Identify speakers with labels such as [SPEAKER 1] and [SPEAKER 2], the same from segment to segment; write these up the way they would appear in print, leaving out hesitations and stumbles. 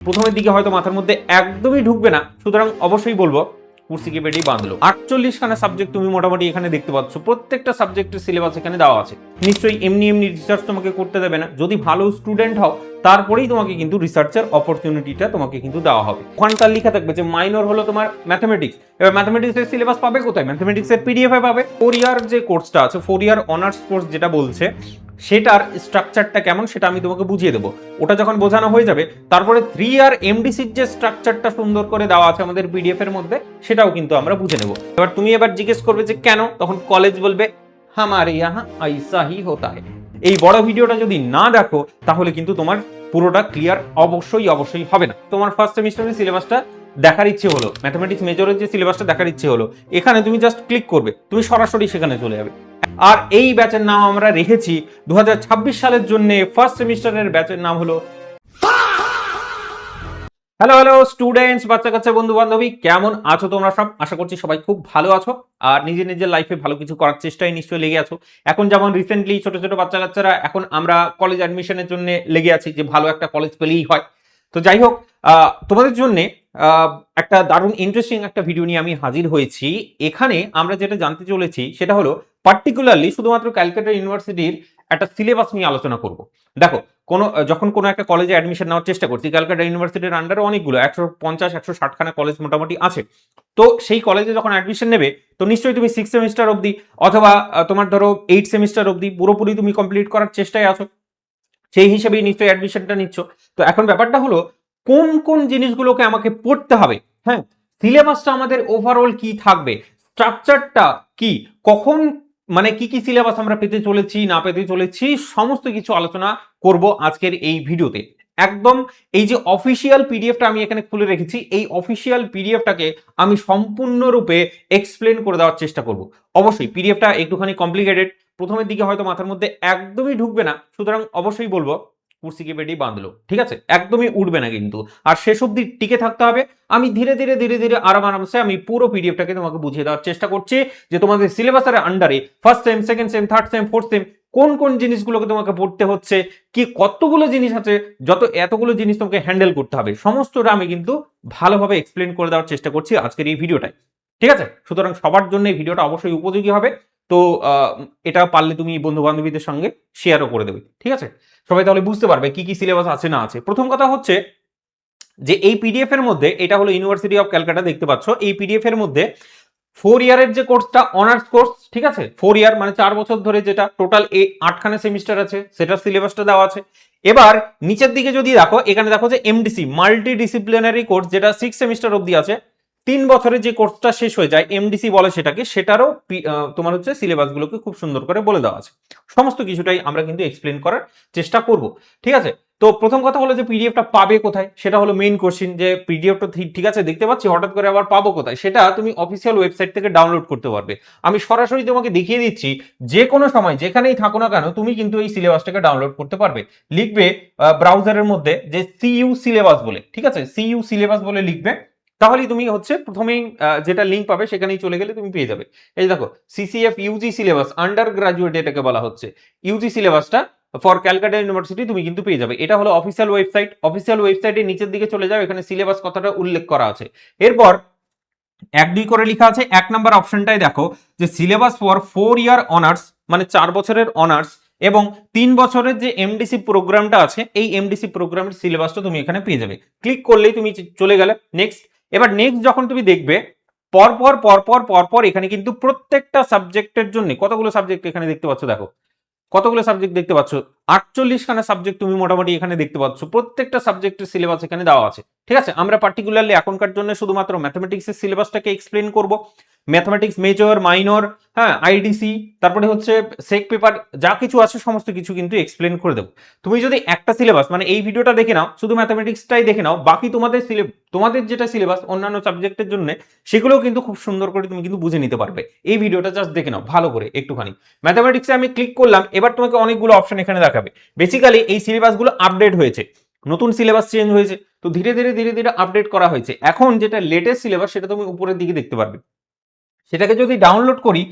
[SPEAKER 1] প্রথমের দিকে হয়তো মাথার মধ্যে একদমই ঢুকবে না, সুতরাং অবশ্যই বলবো কুর্সিকে বেডেই বাঁধলো। 48খানা সাবজেক্ট তুমি মোটামুটি এখানে দেখতে পাচ্ছ, প্রত্যেকটা সাবজেক্টের সিলেবাস এখানে দেওয়া আছে। নিশ্চয়ই এমনি এমনি রিসার্চ তোমাকে করতে দেবে না, যদি ভালো স্টুডেন্ট হও তারপরেই তোমাকে কিন্তু রিসার্চের অপরচুনিটিটা তোমাকে কিন্তু দেওয়া হবে। ওখানকার লেখা থাকবে যে মাইনর হলো তোমার ম্যাথমেটিক্স। এবার ম্যাথমেটিক্সের সিলেবাস পাবে কোথায়? ম্যাথমেটিক্সের পিডিএফ এ পাবে। 4 ইয়ার যে কোর্সটা আছে, 4 ইয়ার অনার্স কোর্স যেটা বলছে, সেটার স্ট্রাকচারটা কেমন সেটা আমি তোমাকে বুঝিয়ে দেবো। ওটা যখন বোঝানো হয়ে যাবে, তারপরে 3 ইয়ার এমডিসির যে স্ট্রাকচারটা সুন্দর করে দেওয়া আছে আমাদের পিডিএফ এর মধ্যে, সেটাও কিন্তু আমরা বুঝে নেব। এবার তুমি এবার জিজ্ঞেস করবে যে কেন, তখন কলেজ বলবে হামারে ইহাঁ ऐसा ही होता है। এই বড় ভিডিওটা যদি না দেখো তাহলে কিন্তু তোমার পুরোটা ক্লিয়ার অবশ্যই হবে না। তোমার ফার্স্ট সেমিস্টারের সিলেবাসটা দেখার ইচ্ছে হলো, ম্যাথমেটিক্স মেজরের যে সিলেবাসটা দেখার ইচ্ছে হলো, এখানে তুমি জাস্ট ক্লিক করবে, তুমি সরাসরি সেখানে চলে যাবে। আর এই ব্যাচের নাম আমরা রেখেছি 2026 সালের জন্য ফার্স্ট সেমিস্টারের ব্যাচের নাম হলো হ্যালো স্টুডেন্টস, বাচ্চা কাচ্চা, বন্ধু বান্ধবী, কেমন আছো তোমরা সব? আশা করছি সবাই খুব ভালো আছো আর নিজের লাইফে ভালো কিছু করার চেষ্টায় নিশ্চয়ই লেগে আছো। এখন যেমন রিসেন্টলি ছোট ছোট বাচ্চা কাচ্চারা এখন আমরা কলেজ অ্যাডমিশনের জন্য লেগে আছি যে ভালো একটা কলেজ পেলেই হয়। তো যাই হোক, তোমাদের জন্য একটা দারুণ ইন্টারেস্টিং একটা ভিডিও নিয়ে আমি হাজির হয়েছি। এখানে আমরা যেটা জানতে চলেছি সেটা হলো পার্টিকুলারলি শুধুমাত্র ক্যালকাটা ইউনিভার্সিটির একটা সিলেবাস নিয়ে আলোচনা করব। দেখো, যখন কোনো একটা কলেজে অ্যাডমিশন নেওয়ার চেষ্টা করছি, ক্যালকাটা ইউনিভার্সিটির আন্ডারে অনেকগুলো 150-160খানা কলেজ মোটামুটি আছে। তো সেই কলেজে যখন অ্যাডমিশন নেবে, তো নিশ্চয়ই তুমি 6 সেমিস্টার অবধি অথবা তোমার ধরো 8 সেমিস্টার অবধি পুরোপুরি তুমি কমপ্লিট করার চেষ্টায় আছো, সেই হিসেবেই নিশ্চয়ই অ্যাডমিশনটা নিচ্ছ। তো এখন ব্যাপারটা হলো কোন কোন জিনিসগুলোকে আমাকে পড়তে হবে, হ্যাঁ, সিলেবাসটা আমাদের ওভারঅল কি থাকবে, স্ট্রাকচারটা কি, কখন মানে কি সিলেবাস আমরা পেতে চলেছি না পেতে চলেছি, সমস্ত কিছু আলোচনা করব আজকের এই ভিডিওতে। একদম এই যে অফিসিয়াল পিডিএফটা আমি এখানে খুলে রেখেছি, এই অফিসিয়াল পিডিএফটাকে আমি সম্পূর্ণরূপে এক্সপ্লেন করে দেওয়ার চেষ্টা করব। অবশ্যই পিডিএফটা একটুখানি কমপ্লিকেটেড, প্রথমের দিকে হয়তো মাথার মধ্যে একদমই ঢুকবে না, সুতরাং অবশ্যই বলবো কুর্সিকে বেডেই বাঁধলো, ঠিক আছে? একদমই উঠবে না কিন্তু, আর শেষ অবধি টিকে থাকতে হবে। আমি ধীরে ধীরে আরামসে আমি পুরো পিডিএফটাকে তোমাকে বুঝিয়ে দেওয়ার চেষ্টা করছি যে তোমাদের সিলেবাসের আন্ডারে first sem, second sem, third sem, fourth sem কোন কোন জিনিসগুলোকে তোমাকে পড়তে হচ্ছে, কি কতগুলো জিনিস আছে, এতগুলো জিনিস তোমাকে হ্যান্ডেল করতে হবে, সমস্তটা আমি কিন্তু ভালোভাবে এক্সপ্লেন করে দেওয়ার চেষ্টা করছি আজকের এই ভিডিওটায়, ঠিক আছে? সুতরাং সবার জন্য এই ভিডিওটা অবশ্যই উপযোগী হবে। তো এটা পারলে তুমি বন্ধু বান্ধবীদের সঙ্গে শেয়ারও করে দেবে, ঠিক আছে? সবাই তাহলে বুঝতে পারবে কি সিলেবাস আছে না আছে। প্রথম কথা হচ্ছে যে এই পিডিএফ এর মধ্যে, এটা হলো ইউনিভার্সিটি অফ ক্যালকাটা, দেখতে পাচ্ছ এই পিডিএফ এর মধ্যে 4 ইয়ারের যে কোর্সটা অনার্স কোর্স, ঠিক আছে, 4 ইয়ার মানে 4 বছর ধরে, যেটা টোটাল 8খানা সেমিস্টার আছে, সেটার সিলেবাসটা দেওয়া আছে। এবার নিচের দিকে যদি দেখো, এখানে দেখো যে এমডিসি মাল্টি ডিসিপ্লিনারি কোর্স, যেটা 6 সেমিস্টার অবধি আছে, 3 বছরের যে কোর্সটা শেষ হয়ে যায়, এমডিসি বলে সেটাকে, সেটারও তোমার হচ্ছে সিলেবাসগুলোকে খুব সুন্দর করে বলে দেওয়া আছে। সমস্ত কিছুটাই আমরা কিন্তু এক্সপ্লেন করার চেষ্টা করব, ঠিক আছে? তো প্রথম কথা হলো যে পিডিএফটা পাবে কোথায়, সেটা হলো মেইন কোশ্চিন, যে পিডিএফটা ঠিক আছে দেখতে পাচ্ছি, হঠাৎ করে আবার পাবো কোথায়? সেটা তুমি অফিসিয়াল ওয়েবসাইট থেকে ডাউনলোড করতে পারবে। আমি সরাসরি তোমাকে দেখিয়ে দিচ্ছি, যে কোনো সময় যেখানেই থাকো না কেন তুমি কিন্তু এই সিলেবাসটাকে ডাউনলোড করতে পারবে। লিখবে ব্রাউজারের মধ্যে যে সিইউ সিলেবাস বলে, ঠিক আছে, সিইউ সিলেবাস বলে লিখবে, তাহলেই তুমি হচ্ছে প্রথমেই যেটা লিঙ্ক পাবে সেখানেই চলে গেলে তুমি পেয়ে যাবে। এই দেখো, CCF UG syllabus, under graduate এটাকে বলা হচ্ছে, ইউজি সিলেবাসটা ফর ক্যালকাটা ইউনিভার্সিটি তুমি কিন্তু পেয়ে যাবে। এটা হলো অফিসিয়াল ওয়েবসাইট। অফিসিয়াল ওয়েবসাইটের নিচের দিকে চলে যাও, এখানে সিলেবাস কথাটা উল্লেখ করা আছে। এরপর 1-2 করে লেখা আছে, 1 নাম্বার অপশনটাই দেখো যে সিলেবাস ফর 4 ইয়ার অনার্স, মানে 4 বছরের অনার্স এবং 3 বছরের যে এমডিসি প্রোগ্রামটা আছে, এই এমডিসি প্রোগ্রামের সিলেবাসটা তুমি এখানে পেয়ে যাবে। ক্লিক করলেই তুমি চলে গেলে নেক্সট। এবার নেক্সট যখন তুমি দেখবে, পরপর এখানে কিন্তু প্রত্যেকটা সাবজেক্টের জন্য কতগুলো সাবজেক্ট এখানে দেখতে পাচ্ছ, দেখো কতগুলো সাবজেক্ট দেখতে পাচ্ছ, 48খানা সাবজেক্ট তুমি মোটামুটি এখানে দেখতে পাচ্ছ, প্রত্যেকটা সাবজেক্টের সিলেবাস এখানে দেওয়া আছে, ঠিক আছে? আমরা পার্টিকুলারলি এখনকার জন্য শুধুমাত্র ম্যাথমেটিক্সের সিলেবাসটাকে এক্সপ্লেন করব। ম্যাথমেটিক্স মেজর, মাইনর, হ্যাঁ, আইডিসি, তারপরে হচ্ছে সেক পেপার, যা কিছু আছে সমস্ত কিছু কিন্তু এক্সপ্লেন করে দেবো। তুমি যদি একটা সিলেবাস মানে এই ভিডিওটা দেখে নাও, শুধু ম্যাথমেটিক্সটাই দেখে নাও, বাকি তোমাদের যেটা সিলেবাস অন্যান্য সাবজেক্টের জন্য, সেগুলোও কিন্তু খুব সুন্দর করে তুমি কিন্তু বুঝে নিতে পারবে। এই ভিডিওটা জাস্ট দেখে নাও ভালো করে একটুখানি। ম্যাথমেটিক্সে আমি ক্লিক করলাম, এবার তোমাকে অনেকগুলো অপশন এখানে দেখাবে। বেসিক্যালি এই সিলেবাসগুলো আপডেট হয়েছে, নতুন সিলেবাস চেঞ্জ হয়েছে, তো ধীরে ধীরে আপডেট করা হয়েছে। এখন যেটা লেটেস্ট সিলেবাস সেটা তুমি উপরের দিকে দেখতে পারবে। সেটাকে যদি ডাউনলোড করি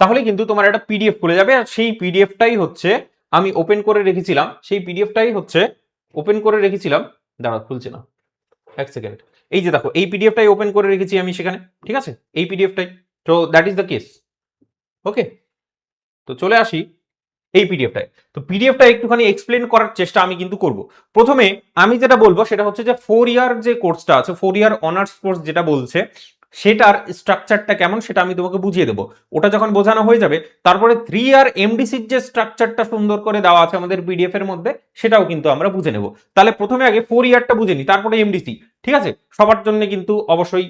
[SPEAKER 1] তাহলে কিন্তু তোমার একটা পিডিএফ খুলে যাবে, আর সেই পিডিএফটাই হচ্ছে আমি ওপেন করে রেখেছিলাম, দাঁড়া খুলছে না, এক সেকেন্ড, এই যে দেখো এই পিডিএফটাই ওপেন করে রেখেছি আমি সেখানে, ঠিক আছে, এই পিডিএফটাই। তো দ্যাট ইজ দ্য কেস। ওকে, তো চলে আসি এই পিডিএফটায়। তো পিডিএফটা একটুখানি এক্সপ্লেন করার চেষ্টা আমি কিন্তু করব। প্রথমে আমি যেটা বলবো সেটা হচ্ছে যে 4 ইয়ার যে কোর্সটা আছে, 4 ইয়ার অনার্স কোর্স যেটা বলছে, সেটার স্ট্রাকচারটা কেমন সেটা আমি তোমাকে বুঝিয়ে দেবো। ওটা যখন বোঝানো হয়ে যাবে, তারপরে 3 ইয়ার এমডিসির যে স্ট্রাকচারটা সুন্দর করে দেওয়া আছে আমাদের পিডিএফ এর মধ্যে, সেটাও কিন্তু আমরা বুঝে নেব। তাহলে প্রথমে আগে 4 ইয়ারটা বুঝে নিই, তারপরে এমডিসি, ঠিক আছে, সবার জন্য কিন্তু অবশ্যই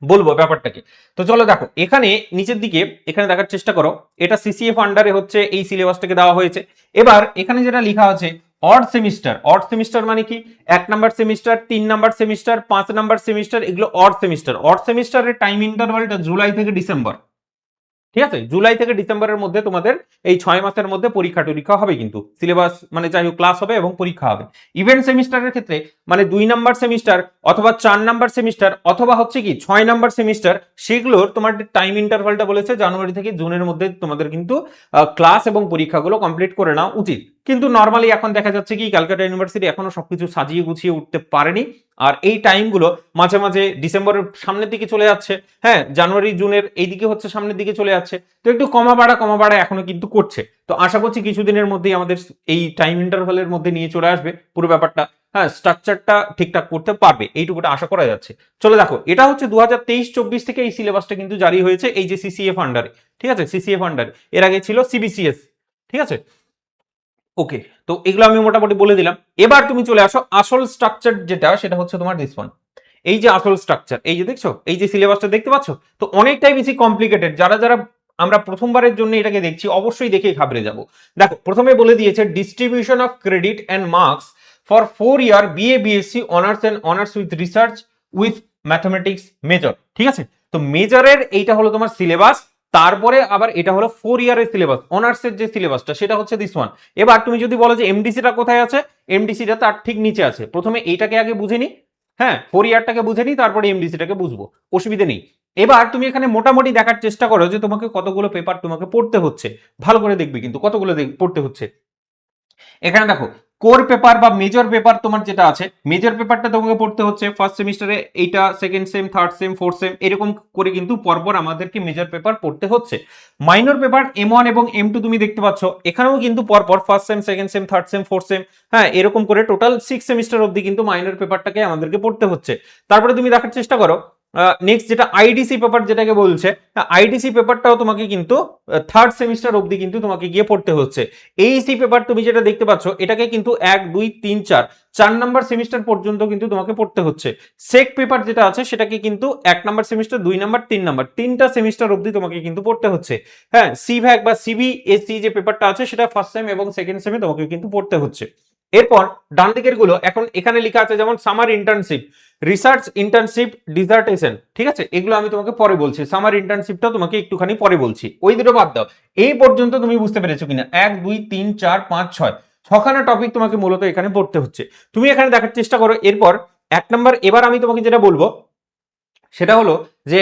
[SPEAKER 1] বলবো ব্যাপারটাকে। তো চলো দেখো এখানে নিচের দিকে এখানে দেখার চেষ্টা করো, এটা সিসিএফ আন্ডারে হচ্ছে এই সিলেবাসটাকে দেওয়া হয়েছে। এবার এখানে যেটা লেখা আছে অড সেমিস্টার, অড সেমিস্টার মানে কি, 1 number semester, 3 number semester, 5 number semester, এগুলো অড সেমিস্টার। অড সেমিস্টারের টাইম ইন্টারভালটা জুলাই থেকে ডিসেম্বর, ঠিক আছে, জুলাই থেকে ডিসেম্বরের মধ্যে তোমাদের এই 6 মাসের মধ্যে পরীক্ষা টরীক্ষা হবে, কিন্তু সিলেবাস মানে যাই হোক ক্লাস হবে এবং পরীক্ষা হবে। ইভেন্ট সেমিস্টারের ক্ষেত্রে মানে 2 নাম্বার সেমিস্টার অথবা 4 নাম্বার সেমিস্টার অথবা হচ্ছে কি 6 নাম্বার সেমিস্টার, সেগুলোর তোমার টাইম ইন্টারভালটা বলেছে জানুয়ারি থেকে জুনের মধ্যে তোমাদের কিন্তু ক্লাস এবং পরীক্ষাগুলো কমপ্লিট করে নেওয়া উচিত। কিন্তু নর্মালি এখন দেখা যাচ্ছে কি ক্যালকাটা ইউনিভার্সিটি এখনো সবকিছু সাজিয়ে গুছিয়ে উঠতে পারেনি, আর এই টাইমগুলো মাঝে মাঝে ডিসেম্বরের সামনের দিকে চলে যাচ্ছে, হ্যাঁ জানুয়ারি জুনের এইদিকে হচ্ছে সামনের দিকে চলে যাচ্ছে, তো একটু কমা বাড়া এখনো কিন্তু করছে। তো আশা করছি কিছুদিনের মধ্যেই আমাদের এই টাইম ইন্টারভালের মধ্যে নিয়ে চলে আসবে পুরো ব্যাপারটা, হ্যাঁ স্ট্রাকচারটা ঠিকঠাক করতে পারবে এইটুকুটা আশা করা যাচ্ছে। চলে দেখো এটা হচ্ছে 2023-24 থেকে এই সিলেবাসটা কিন্তু জারি হয়েছে, এই যে সিসিএফ আন্ডারে, ঠিক আছে, সিসিএফ আন্ডারে, এর আগে ছিল সিবিসিএস, ঠিক আছে। ওকে, তো এগুলো আমি মোটামুটি বলে দিলাম। এবার তুমি চলে আসো আসল স্ট্রাকচার যেটা, সেটা হচ্ছে তোমার দিস ওয়ান। এই যে আসল স্ট্রাকচার, এই যে দেখছো এই যে সিলেবাসটা দেখতে পাচ্ছ, তো অনেকটাই বেশি কমপ্লিকেটেড। যারা যারা আমরা প্রথমবারের জন্য এটাকে দেখছি অবশ্যই দেখে ঘাবড়ে যাব। দেখো প্রথমে বলে দিয়েছে distribution of credit and marks for 4 year BA BSc honours and honours with research with mathematics major, ঠিক আছে। তো মেজরের এইটা হলো তোমার সিলেবাস, তারপরে আবার এটা হলো 4 ইয়ারের সিলেবাস, অনার্সের যে সিলেবাসটা সেটা হচ্ছে দিস ওয়ান। এবার তুমি যদি বলো যে এমডিসিটা কোথায় আছে, এমডিসিটা তার ঠিক নিচে আছে। প্রথমে এইটাকে আগে বুঝে নি, হ্যাঁ 4 ইয়ারটাকে বুঝে নি, তারপরে এমডিসিটাকে বুঝবো, অসুবিধা নেই। এবার তুমি এখানে মোটামুটি দেখার চেষ্টা করো যে তোমাকে কতগুলো পেপার তোমাকে পড়তে হচ্ছে, ভালো করে দেখবে কিন্তু কতগুলো পড়তে হচ্ছে। এখানে দেখো কোর পেপার বা মেজর পেপার তোমার যেটা আছে, মেজর পেপারটা তোমাকে পড়তে হচ্ছে ফার্স্ট সেমিস্টারে, এইটা second sem, third sem, fourth sem, এরকম করে কিন্তু পরপর আমাদেরকে মেজর পেপার পড়তে হচ্ছে। মাইনর পেপার M1 এবং M2 তুমি দেখতে পাচ্ছ, এখানেও কিন্তু পরপর first sem, second sem, third sem, fourth sem, হ্যাঁ এরকম করে টোটাল 6 সেমিস্টার অবধি কিন্তু মাইনর পেপারটাকে আমাদেরকে পড়তে হচ্ছে। তারপরে তুমি দেখার চেষ্টা করো নেক্সট যেটা আইডিসি পেপার যেটাকে বলছে, আইডিসি পেপারটাও তোমাকে কিন্তু থার্ড সেমিস্টার অবধি কিন্তু তোমাকে গিয়ে পড়তে হচ্ছে। এইসি পেপার তুমি যেটা দেখতে পাচ্ছ, এটাকে কিন্তু 1 2 3 4 4 নাম্বার সেমিস্টার পর্যন্ত কিন্তু তোমাকে পড়তে হচ্ছে। সেক পেপার যেটা আছে সেটাকে কিন্তু 1 নাম্বার সেমিস্টার, 2 নাম্বার, 3 নাম্বার, 3টা সেমিস্টার অবধি তোমাকে কিন্তু পড়তে হচ্ছে। হ্যাঁ সিভ্যাক বা সিবিএসসি যে পেপারটা আছে সেটা ফার্স্ট সেম এবং সেকেন্ড সেমে তোমাকে কিন্তু পড়তে হচ্ছে। এরপর ডান দিকের গুলো এখন এখানে লেখা আছে যেমন summer internship, research internship, dissertation, ঠিক আছে, এগুলো আমি তোমাকে পরে বলছি। সামার ইন্টার্নশিপটাও তোমাকে একটুখানি পরে বলছি, ওই দুটো বাদ দাও। এই পর্যন্ত তুমি বুঝতে পেরেছো কিনা, 1 2 3 4 5 6 ছখানা টপিক তোমাকে মূলত এখানে পড়তে হচ্ছে। তুমি এখানে দেখার চেষ্টা করো। এরপর 1 নাম্বার, এবার আমি তোমাকে যেটা বলবো সেটা হলো যে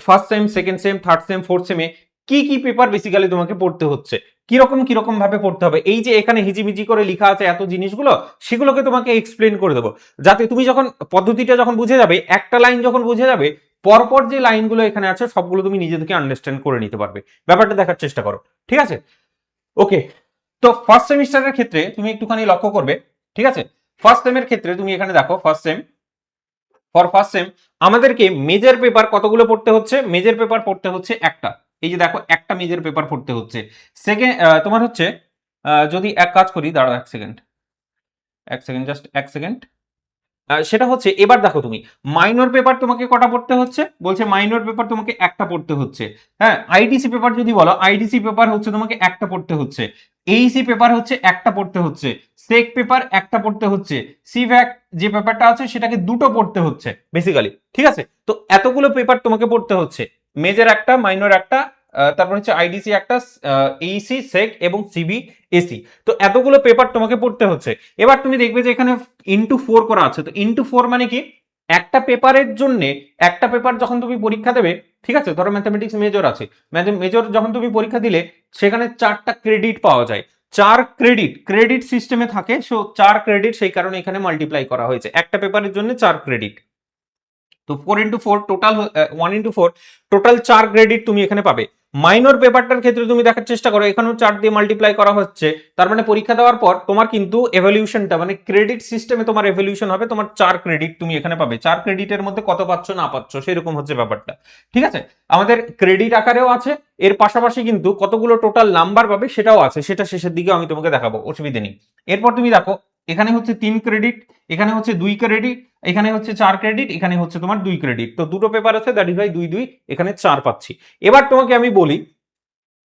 [SPEAKER 1] first sem, second sem, third sem, fourth সেমে কি কি পেপার বেসিক্যালি তোমাকে পড়তে হচ্ছে, কিরকম ভাবে পড়তে হবে। এই যে এখানে হিজিমিজি করে লেখা আছে এত জিনিসগুলো, সেগুলোকে তোমাকে এক্সপ্লেন করে দেবো, যাতে তুমি যখন পদ্ধতিটা যখন বুঝে যাবে, একটা লাইন যখন বুঝে যাবে, পরপর যে লাইনগুলো এখানে আছে সবগুলো তুমি নিজে থেকে আন্ডারস্ট্যান্ড করে নিতে পারবে। ব্যাপারটা দেখার চেষ্টা করো, ঠিক আছে। ওকে, তো ফার্স্ট সেমিস্টারের ক্ষেত্রে তুমি একটুখানি লক্ষ্য করবে, ঠিক আছে। ফার্স্ট সেমের ক্ষেত্রে তুমি এখানে দেখো first same, for first same আমাদেরকে মেজর পেপার কতগুলো পড়তে হচ্ছে, মেজর পেপার পড়তে হচ্ছে একটা, এই যে দেখো একটা মেজর পেপার পড়তে হচ্ছে। সেকেন্ড তোমার হচ্ছে যদি এক কাজ করি, দাঁড়াও এক সেকেন্ড, এক সেকেন্ড, জাস্ট এক সেকেন্ড, সেটা হচ্ছে এবার দেখো তুমি মাইনর পেপার তোমাকে কটা পড়তে হচ্ছে, বলছে মাইনর পেপার তোমাকে একটা পড়তে হচ্ছে। হ্যাঁ আইডিসি পেপার যদি বলো, আইডিসি পেপার হচ্ছে তোমাকে একটা পড়তে হচ্ছে। এইসি পেপার হচ্ছে একটা পড়তে হচ্ছে। সেক পেপার একটা পড়তে হচ্ছে। সিভ্যাক যে পেপারটা আছে সেটাকে দুটো পড়তে হচ্ছে বেসিক্যালি, ঠিক আছে। তো এতগুলো পেপার তোমাকে পড়তে হচ্ছে, মেজর একটা, মাইনর একটা, তারপর হচ্ছে আইডিসি একটা, এইসি, সেক এবং সিবি এসি, তো এতগুলো পেপার তোমাকে পড়তে হচ্ছে। এবার তুমি দেখবে যে এখানে ইন্টু 4 করা আছে, তো ইন্টু 4 মানে কি, একটা পেপারের জন্য, একটা পেপার যখন তুমি পরীক্ষা দেবে, ঠিক আছে, ধরো ম্যাথমেটিক্স মেজর আছে, মেজর যখন তুমি পরীক্ষা দিলে সেখানে 4টা ক্রেডিট পাওয়া যায়। ক্রেডিট সিস্টেমে থাকে, সো 4 ক্রেডিট, সেই কারণে এখানে মাল্টিপ্লাই করা হয়েছে, একটা পেপারের জন্য 4 ক্রেডিট। তো 4 × 4 টোটাল 1 × 4 টোটাল 4 ক্রেডিট তুমি এখানে পাবে। মাইনর পেপারটার ক্ষেত্রে তুমি দেখার চেষ্টা করো, এখানেও 4 দিয়ে মাল্টিপ্লাই করা হচ্ছে, তার মানে পরীক্ষা দেওয়ার পর তোমার কিন্তু এভলিউশনটা মানে ক্রেডিট সিস্টেমে তোমার এভলিউশন হবে, তোমার 4 ক্রেডিট তুমি এখানে পাবে। 4 ক্রেডিটের মধ্যে কত পাচ্ছ না পাচ্ছ সেরকম হচ্ছে ব্যাপারটা, ঠিক আছে। আমাদের ক্রেডিট আকারেও আছে, এর পাশাপাশি কিন্তু কতগুলো টোটাল নাম্বার পাবে সেটাও আছে, সেটা শেষের দিকে আমি তোমাকে দেখাবো, অসুবিধা নেই। এরপর তুমি দেখো এখানে হচ্ছে 3 ক্রেডিট, এখানে হচ্ছে 2 ক্রেডিট, এখানে হচ্ছে 4 ক্রেডিট, এখানে হচ্ছে তোমার 2 ক্রেডিট। তো দুটো পেপার আছে, দ্যাট ইজ বাই 2 2, এখানে 4 পাচ্ছি। এবার তোমাকে আমি বলি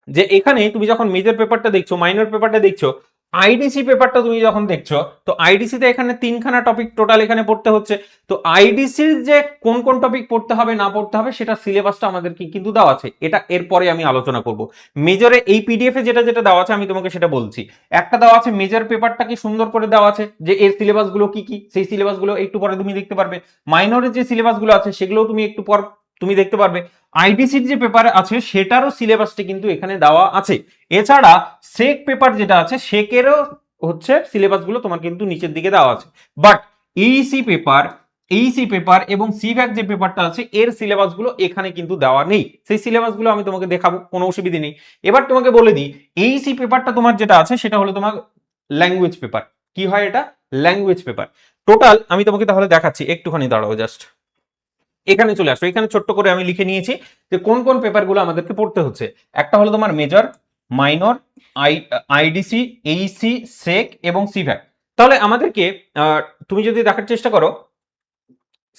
[SPEAKER 1] যে এখানে তুমি যখন মেজর পেপারটা দেখছো, মাইনর পেপারটা দেখছো, আইডিসি পেপারটা তুমি যখন দেখছো, তো আইডিসিতে এখানে 3খানা টপিক টোটাল এখানে পড়তে হচ্ছে। তো আইডিসির যে কোন কোন টপিক পড়তে হবে না পড়তে হবে সেটা সিলেবাসটা আমাদেরকে কিন্তু দেওয়া আছে, এটা এরপরে আমি আলোচনা করব। মেজরে এই পিডিএফে যেটা যেটা দেওয়া আছে আমি তোমাকে সেটা বলছি। একটা দেওয়া আছে মেজর পেপারটা কি সুন্দর করে দেওয়া আছে, যে এর সিলেবাসগুলো কি কি, সেই সিলেবাসগুলো একটু পরে তুমি দেখতে পারবে। মাইনরের যে সিলেবাসগুলো আছে সেগুলোও তুমি একটু পর তুমি দেখতে পারবে। আইডিসির যে পেপার আছে সেটারও সিলেবাসটি কিন্তু এখানে দেওয়া আছে। এছাড়া সেক পেপার যেটা আছে সেকেরও হচ্ছে সিলেবাসগুলো তোমার কিন্তু নিচের দিকে দেওয়া আছে। বাট এইসি পেপার এবং সিভ্যাক যে পেপারটা আছে এর সিলেবাসগুলো এখানে কিন্তু দেওয়া নেই, সেই সিলেবাসগুলো আমি তোমাকে দেখাবো, কোনো অসুবিধা নেই। এবার তোমাকে বলে দিই, এইসি পেপারটা তোমার যেটা আছে সেটা হলো তোমার ল্যাঙ্গুয়েজ পেপার। কি হয় এটা? Language paper. টোটাল আমি তোমাকে তাহলে দেখাচ্ছি, একটুখানি দাঁড়াও জাস্ট, এখানে চলে আসো। এখানে ছোট্ট করে আমি লিখে নিয়েছি যে কোন কোন পেপারগুলো আমাদেরকে পড়তে হচ্ছে। একটা হলো তোমার মেজর, মাইনর, আইডিসি, এইসি, সেক এবং সিভ্যাক। তাহলে আমাদেরকে তুমি যদি দেখার চেষ্টা করো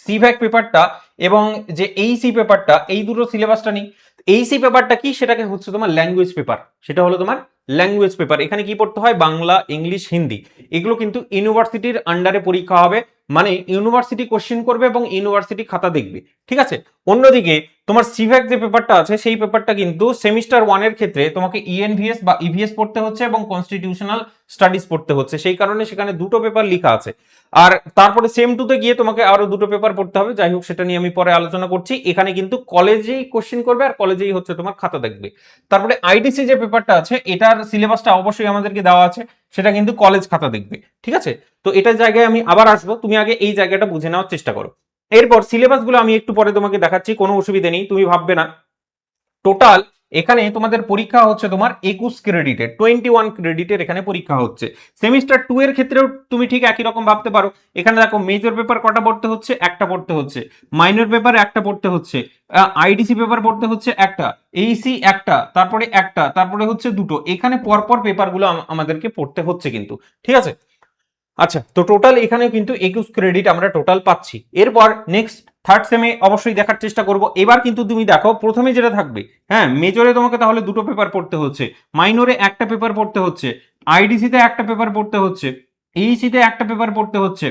[SPEAKER 1] সিভ্যাক পেপারটা এবং যে এইসি পেপারটা, এই দুটো সিলেবাসটা নেই। এইসি পেপারটা কি, সেটাকে হচ্ছে তোমার ল্যাঙ্গুয়েজ পেপার, সেটা হলো তোমার ল্যাঙ্গুয়েজ পেপার। এখানে কি পড়তে হয়? বাংলা, ইংলিশ, হিন্দি। এগুলো কিন্তু ইউনিভার্সিটির আন্ডারে পরীক্ষা হবে, মানে ইউনিভার্সিটি কোশ্চেন করবে এবং ইউনিভার্সিটি খাতা দেখবে, ঠিক আছে। অন্যদিকে তোমার সিভ্যাক যে পেপারটা আছে সেই পেপারটা কিন্তু সেমিস্টার 1 এর ক্ষেত্রে তোমাকে ইএনভিএস বা ইভিএস পড়তে হচ্ছে এবং কনস্টিটিউশনাল স্টাডিজ পড়তে হচ্ছে, সেই কারণে সেখানে দুটো পেপার লেখা আছে। আর তারপরে সেম টুতে গিয়ে তোমাকে আরো দুটো পেপার পড়তে হবে, যাই হোক সেটা নিয়ে আমি পরে আলোচনা করছি। এখানে কিন্তু কলেজেই কোশ্চেন করবে আর কলেজেই হচ্ছে তোমার খাতা দেখবে। তারপরে আইডিসি যে পেপারটা আছে এটার সিলেবাসটা অবশ্যই আমাদেরকে দেওয়া আছে, সেটা কিন্তু কলেজ খাতা দেখবে, ঠিক আছে। তো এটার জায়গায় আমি আবার আসবো, তুমি আগে এই জায়গাটা বুঝে নেওয়ার চেষ্টা করো। এরপর সিলেবাসগুলো আমি একটু পরে তোমাকে দেখাচ্ছি, কোনো অসুবিধা নেই, তুমি ভাববে না। টোটাল এখানে তোমাদের পরীক্ষা হচ্ছে তোমার 21 ক্রেডিটের, 21 ক্রেডিটের এখানে পরীক্ষা হচ্ছে। সেমিস্টার 2 এর ক্ষেত্রেও তুমি ঠিক একই রকম ভাবতে পারো। এখানে দেখো মেজর পেপার কটা পড়তে হচ্ছে? একটা পড়তে হচ্ছে। মাইনর পেপার একটা পড়তে হচ্ছে। আইডিসি পেপার পড়তে হচ্ছে একটা। এইসি একটা, তারপরে একটা, তারপরে হচ্ছে দুটো। এখানে পরপর পেপারগুলো আমাদেরকে পড়তে হচ্ছে কিন্তু, ঠিক আছে। আচ্ছা, তো টোটাল এখানে কিন্তু 21 ক্রেডিট আমরা টোটাল পাচ্ছি। এরপর নেক্সট থার্ড সেমে অবশ্যই দেখার চেষ্টা করব। এবার কিন্তু তুমি দেখো প্রথমে যেটা থাকবে, হ্যাঁ, মেজরে তোমাকে তাহলে দুটো পেপার পড়তে হচ্ছে, মাইনরে একটা পেপার পড়তে হচ্ছে, আইডিসিতে একটা পেপার পড়তে হচ্ছে, এইসিতে একটা পেপার পড়তে হচ্ছে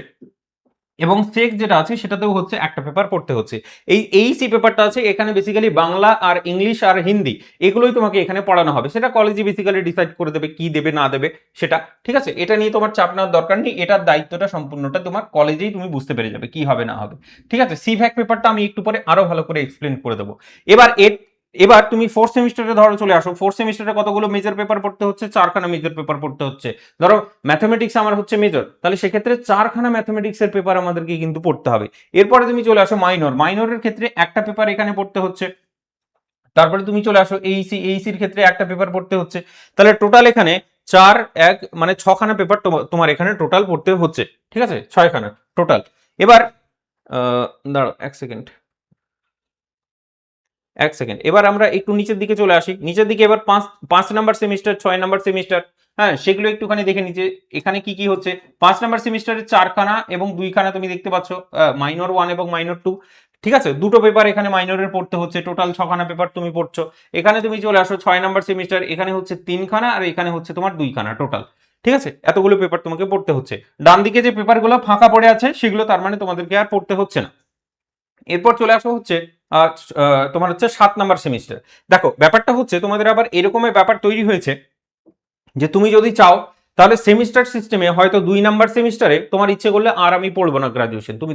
[SPEAKER 1] এবং সেক যেটা আছে সেটাতেও হচ্ছে একটা পেপার পড়তে হচ্ছে। এইসি পেপারটা আছে এখানে বেসিক্যালি বাংলা আর ইংলিশ আর হিন্দি এগুলোই তোমাকে এখানে পড়ানো হবে, সেটা কলেজে বেসিক্যালি ডিসাইড করে দেবে কি দেবে না দেবে সেটা, ঠিক আছে। এটা নিয়ে তোমার চাপ নেওয়ার দরকার নেই, এটার দায়িত্বটা সম্পূর্ণটা তোমার কলেজেই তুমি বুঝতে পেরে যাবে কি হবে না হবে, ঠিক আছে। সিভ্যাক পেপারটা আমি একটু পরে আরো ভালো করে এক্সপ্লেন করে দেবো। এবার এবার তুমি ফোর্থ সেমিস্টারে ধরো চলে আসো। ফোর্থ সেমিস্টারে কতগুলো মেজর পেপার পড়তে হচ্ছে? 4খানা মেজর পেপার পড়তে হচ্ছে। ধরো ম্যাথমেটিক্স আমার হচ্ছে মেজর, তাহলে সেক্ষেত্রে 4খানা ম্যাথমেটিক্স এর পেপার আমাদেরকে কিন্তু পড়তে হবে। এরপরে তুমি চলে আসো মাইনর, মাইনরের ক্ষেত্রে একটা পেপার এখানে পড়তে হচ্ছে। তারপরে তুমি চলে আসো এইসির ক্ষেত্রে একটা পেপার পড়তে হচ্ছে। তাহলে টোটাল এখানে 4 1 মানে 6খানা পেপার তোমার এখানে টোটাল পড়তে হচ্ছে, ঠিক আছে, 6খানা টোটাল। এবার দাঁড়াও এক সেকেন্ড, এবার আমরা একটু নিচের দিকে চলে আসি। নিচের দিকে এবার 5 নাম্বার সেমিস্টার, 6 নাম্বার সেমিস্টার, হ্যাঁ, সেগুলো একটুখানি দেখে নিচে এখানে কি কি হচ্ছে। 5 নাম্বার সেমিস্টারের 4খানা এবং 2খানা তুমি দেখতে পাচ্ছ মাইনর 1 এবং মাইনর 2, ঠিক আছে। দুটো পেপার এখানে মাইনরের পড়তে হচ্ছে, টোটাল 6খানা পেপার তুমি পড়ছো। এখানে তুমি চলে আসো 6 নাম্বার সেমিস্টার, এখানে হচ্ছে 3খানা আর এখানে হচ্ছে তোমার 2খানা টোটাল, ঠিক আছে। এতগুলো পেপার তোমাকে পড়তে হচ্ছে। ডান দিকে যে পেপারগুলো ফাঁকা পড়ে আছে সেগুলো তার মানে তোমাদেরকে আর পড়তে হচ্ছে না। এরপর চলে আসা হচ্ছে তোমার হচ্ছে 7 নাম্বার সেমিস্টার। দেখো ব্যাপারটা হচ্ছে তোমাদের আবার এরকমের ব্যাপার তৈরি হয়েছে যে তুমি যদি চাও তাহলে সেমিস্টার সিস্টেমে হয়তো 2 নাম্বার সেমিস্টারে তোমার ইচ্ছে করলে আর আমি পড়বো না গ্রাজুয়েশন, তুমি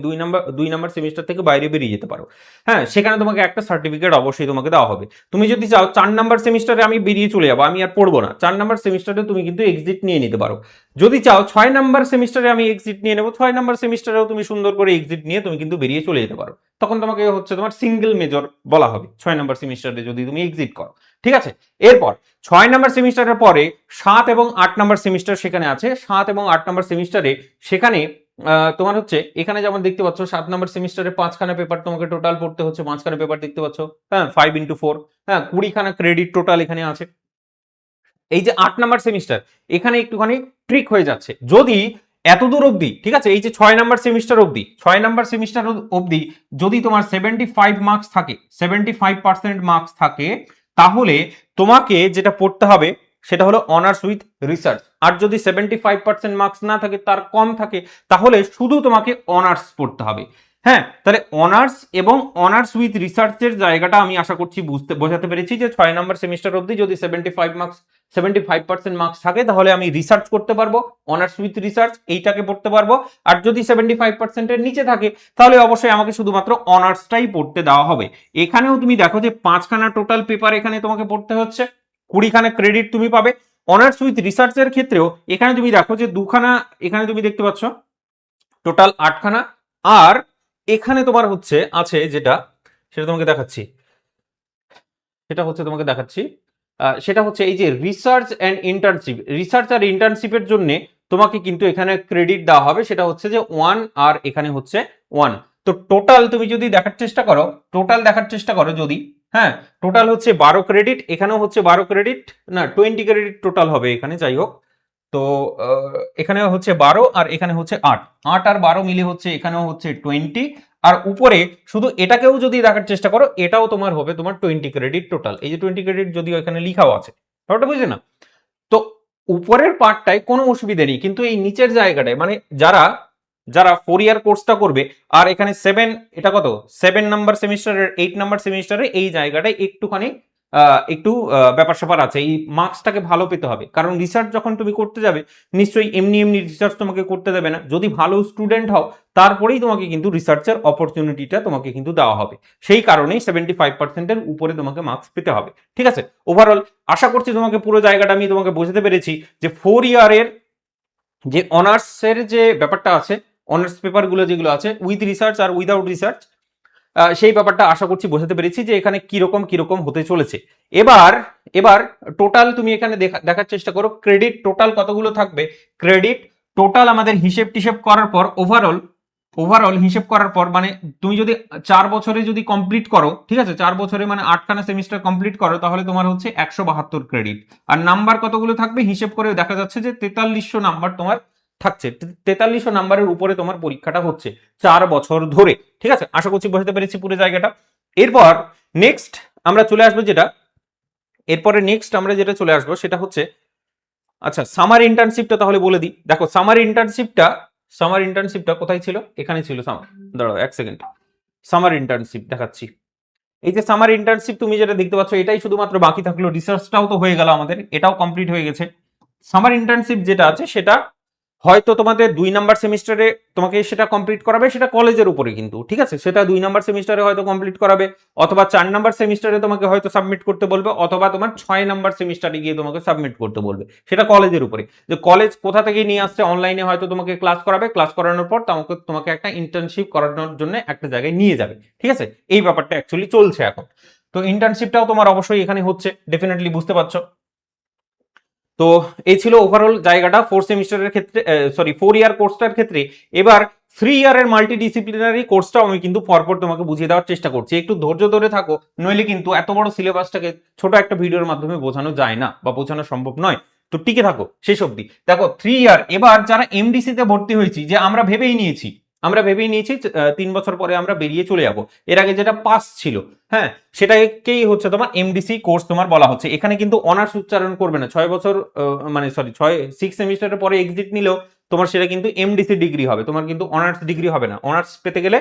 [SPEAKER 1] 2 নাম্বার সেমিস্টার থেকে বাইরে বেরিয়ে যেতে পারো। হ্যাঁ, সেখানে তোমাকে একটা সার্টিফিকেট অবশ্যই তোমাকে দেওয়া হবে। তুমি যদি চাও 4 নাম্বার সেমিস্টারে আমি বেরিয়ে চলে যাবো, আমি আর পড়বো না, 4 নাম্বার সেমিস্টারে তুমি কিন্তু এক্সিট নিয়ে নিতে পারো। যদি চাও 6 নাম্বার সেমিস্টারে আমি এক্সিট নিয়ে নেবো, 6 নাম্বার সেমিস্টারেও তুমি সুন্দর করে এক্সিট নিয়ে তুমি কিন্তু বেরিয়ে চলে যেতে পারো। তখন তোমাকে হচ্ছে তোমার সিঙ্গেল মেজর বলা হবে 6 নাম্বার সেমিস্টারে যদি তুমি এক্সিট করো। ঠিক আছে, এরপর 6 নাম্বার সেমিস্টারের পরে 7 এবং 8 নাম্বার সেমিস্টার সেখানে আছে। 7 এবং 8 নাম্বার সেমিস্টারে সেখানে তোমার হচ্ছে এখানে যেমন দেখতে পাচ্ছ 7 নাম্বার সেমিস্টারে 5খানা পেপার তোমাকে টোটাল পড়তে হচ্ছে, 5খানা পেপার দেখতে পাচ্ছ, হ্যাঁ 5 × 4, হ্যাঁ 20খানা ক্রেডিট টোটাল এখানে আছে। এই যে 8 নাম্বার সেমিস্টার, এখানে একটুখানি ট্রিক হয়ে যাচ্ছে। যদি এতদূর অবধি, ঠিক আছে, এই যে 6 নাম্বার সেমিস্টার অবধি, 6 নাম্বার সেমিস্টার অবধি যদি তোমার 75 মার্কস থাকে, 75% মার্কস থাকে, তাহলে তোমাকে যেটা পড়তে হবে সেটা হলো অনার্স উইথ রিসার্চ। আর যদি 75% মার্কস না থাকে, তার কম থাকে, তাহলে শুধু তোমাকে অনার্স পড়তে হবে। হ্যাঁ, তাহলে অনার্স এবং অনার্স উইথ রিসার্চের জায়গাটা আমি আশা করছি বোঝাতে পেরেছি যে 6 নাম্বার সেমিস্টার অবধি যদি 75% মার্কস থাকে, তাহলে আমি রিসার্চ করতে পারবো, অনার্স উইথ রিসার্চ এইটাকে পড়তে পারবো। আর যদি 75%-এর নিচে থাকে, তাহলে অবশ্যই আমাকে শুধুমাত্র অনার্সটাই পড়তে দেওয়া হবে। এখানেও তুমি দেখো যে 5খানা টোটাল পেপার এখানে তোমাকে পড়তে হচ্ছে, 20খানা ক্রেডিট তুমি পাবে। অনার্স উইথ রিসার্চের ক্ষেত্রেও এখানে তুমি দেখো যে 2খানা এখানে তুমি দেখতে পাচ্ছ, টোটাল 8খানা। আর এখানে তোমার হচ্ছে আছে যেটা, সেটা তোমাকে দেখাচ্ছি, সেটা হচ্ছে এই যে রিসার্চ অ্যান্ড ইন্টার্নশিপ। রিসার্চ আর ইন্টার্নশিপের জন্য তোমাকে কিন্তু এখানে ক্রেডিট দেওয়া হবে, সেটা হচ্ছে যে 1 আর এখানে হচ্ছে 1। তো টোটাল তুমি যদি দেখার চেষ্টা করো যদি, হ্যাঁ টোটাল হচ্ছে 12 ক্রেডিট, এখানেও হচ্ছে 12 ক্রেডিট, না 20 ক্রেডিট টোটাল হবে এখানে, যাই হোক। তো এখানে হচ্ছে 12 আর এখানে হচ্ছে 8, 8 আর 12 মিলে হচ্ছে এখানেও হচ্ছে 20। আর উপরে শুধু এটাকেও যদি দেখার চেষ্টা করো, এটাও তোমার হবে তোমার 20 ক্রেডিট টোটাল। এই যে 20 ক্রেডিট যদিও এখানে লিখাও আছে, ব্যাপারটা বুঝলে না? তো উপরের পার্টটায় কোনো অসুবিধা নেই, কিন্তু এই নিচের জায়গাটায় মানে যারা যারা 4 ইয়ার কোর্সটা করবে, আর এখানে 7, এটা কত 7 নাম্বার সেমিস্টারের 8 নাম্বার সেমিস্টারে এই জায়গাটায় একটুখানি একটু ব্যাপার স্যাপার আছে। এই মার্কসটাকে ভালো পেতে হবে, কারণ রিসার্চ যখন তুমি করতে যাবে, নিশ্চয়ই এমনি এমনি রিসার্চ তোমাকে করতে দেবে না। যদি ভালো স্টুডেন্ট হও, তারপরেই তোমাকে কিন্তু রিসার্চের অপরচুনিটিটা তোমাকে কিন্তু দেওয়া হবে। সেই কারণেই 75%-এর উপরে তোমাকে মার্কস পেতে হবে। ঠিক আছে, ওভারঅল আশা করছি তোমাকে পুরো জায়গাটা আমি তোমাকে বোঝাতে পেরেছি যে 4 ইয়ারের যে অনার্সের যে ব্যাপারটা আছে, অনার্স পেপারগুলো যেগুলো আছে উইথ রিসার্চ আর উইদাউট রিসার্চ, সেই ব্যাপারটা আশা করছি বোঝাতে পেরেছি যে এখানে কিরকম কিরকম হতে চলেছে। এবার এবার টোটাল তুমি এখানে দেখার চেষ্টা করো ক্রেডিট টোটাল কতগুলো থাকবে। ক্রেডিট টোটাল আমাদের হিসেব টিসেব করার পর ওভারঅল হিসেব করার পর, মানে তুমি যদি 4 বছরে যদি কমপ্লিট করো, ঠিক আছে, 4 বছরে মানে 8খানা সেমিস্টার কমপ্লিট করো, তাহলে তোমার হচ্ছে 172 ক্রেডিট। আর নাম্বার কতগুলো থাকবে হিসেব করে দেখা যাচ্ছে যে 4300 নাম্বার তোমার থাকছে। 4300 নাম্বারের উপরে তোমার পরীক্ষাটা হচ্ছে 4 বছর ধরে। ঠিক আছে, আশা করছি বোঝাতে পেরেছি পুরো জায়গাটা। এরপর নেক্সট আমরা চলে আসবো চলে আসবো সেটা হচ্ছে, আচ্ছা সামার ইন্টার্নশিপটা তাহলে বলে দিই। দেখো সামার ইন্টার্নশিপটা কোথায় ছিল, এখানে ছিল সামার, দাঁড়াও 1 সেকেন্ড, সামার ইন্টার্নশিপ দেখাচ্ছি। এই যে সামার ইন্টার্নশিপ তুমি যেটা দেখতে পাচ্ছ, এটাই শুধুমাত্র বাকি থাকলো। রিসার্চটাও তো হয়ে গেল আমাদের, এটাও কমপ্লিট হয়ে গেছে। সামার ইন্টার্নশিপ যেটা আছে সেটা হয়তো তোমাদের 2 নাম্বার সেমিস্টারে তোমাকে সেটা কমপ্লিট করাবে, সেটা কলেজের উপরে কিন্তু, ঠিক আছে, সেটা 2 নাম্বার সেমিস্টারে হয়তো কমপ্লিট করাবে, অথবা 4 নাম্বার সেমিস্টারে তোমাকে হয়তো সাবমিট করতে বলবে, অথবা তোমার 6 নাম্বার সেমিস্টারে গিয়ে তোমাকে সাবমিট করতে বলবে, সেটা কলেজের উপরে। যে কলেজ কোথা থেকে নিয়ে আসছে, অনলাইনে হয়তো তোমাকে ক্লাস করাবে, ক্লাস করানোর পর তোমাকে একটা ইন্টার্নশিপ করানোর জন্য একটা জায়গায় নিয়ে যাবে। ঠিক আছে, এই ব্যাপারটা অ্যাকচুয়ালি চলছে এখন। তো ইন্টার্নশিপটাও তোমার অবশ্যই এখানে হচ্ছে, ডেফিনেটলি বুঝতে পারছো। তো এই ছিল ওভারঅল জায়গাটা 4 ইয়ার কোর্সটার ক্ষেত্রে। এবার 3 ইয়ারের মাল্টিডিসিপ্লিনারি কোর্সটাও আমি কিন্তু পরপর তোমাকে বুঝিয়ে দেওয়ার চেষ্টা করছি, একটু ধৈর্য ধরে থাকো, নইলে কিন্তু এত বড় সিলেবাসটাকে ছোট একটা ভিডিওর মাধ্যমে বোঝানো যায় না বা বোঝানো সম্ভব নয়। তো টিকে থাকো শেষ অবধি। দেখো 3 ইয়ার, এবার যারা এমডিসি তে ভর্তি হয়েছি, যে আমরা ভেবেই নিয়েছি 3 বছর পরে আমরা বেরিয়ে চলে যাব, এর আগে যেটা পাস ছিল, হ্যাঁ সেটাকেই হচ্ছে তোমার এমডিসি কোর্স তোমার বলা হচ্ছে। এখানে কিন্তু অনার্স উচ্চারণ করবে না, 6 বছর মানে সরি 6 সেমিস্টারের পরে এক্সিট নিলেও তোমার সেটা কিন্তু এমডিসি ডিগ্রি হবে, তোমার কিন্তু অনার্স ডিগ্রি হবে না। অনার্স পেতে গেলে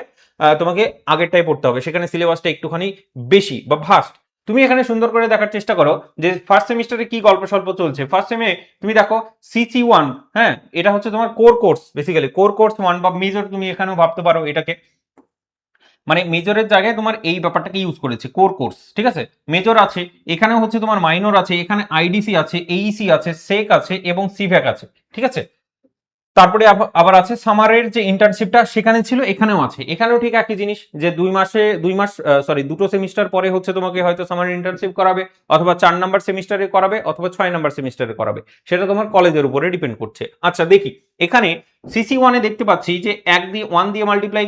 [SPEAKER 1] তোমাকে আগেরটাই পড়তে হবে, সেখানে সিলেবাসটা একটুখানি বেশি বা ভাস্ট। তুমি এখানে সুন্দর করে দেখার চেষ্টা করো যে ফার্স্ট সেমিস্টারে কি গল্প স্বল্প চলছে। ফার্স্ট সেমে তুমি দেখো CC1, হ্যাঁ, এটা হচ্ছে তোমার core course, basically core course 1 বা মেজর, তুমি এখানেও ভাবতে পারো এটাকে, মানে মেজরের জায়গায় তোমার এই ব্যাপারটাকে ইউজ করেছে কোর কোর্স, ঠিক আছে। মেজর আছে, এখানে হচ্ছে তোমার মাইনর আছে, এখানে আইডিসি আছে, এইসি আছে, সেক আছে এবং সিভ্যাক আছে, ঠিক আছে। তারপরে আবার আছে সামারের যে ইন্টার্নশিপটা সেখানে ছিল, এখানেও আছে, এখানেও ঠিক একই জিনিস যে 2 সেমিস্টার পরে হচ্ছে তোমাকে হয়তো সামার ইন্টার্নশিপ করাবে, অথবা 4 নাম্বার সেমিস্টারে করাবে, অথবা 6 নাম্বার সেমিস্টারে করাবে, সেটা তোমার কলেজের উপরে ডিপেন্ড করছে। আচ্ছা দেখি এখানে CC1 এ দেখতে পাচ্ছি যে 1 দিয়ে মাল্টিপ্লাই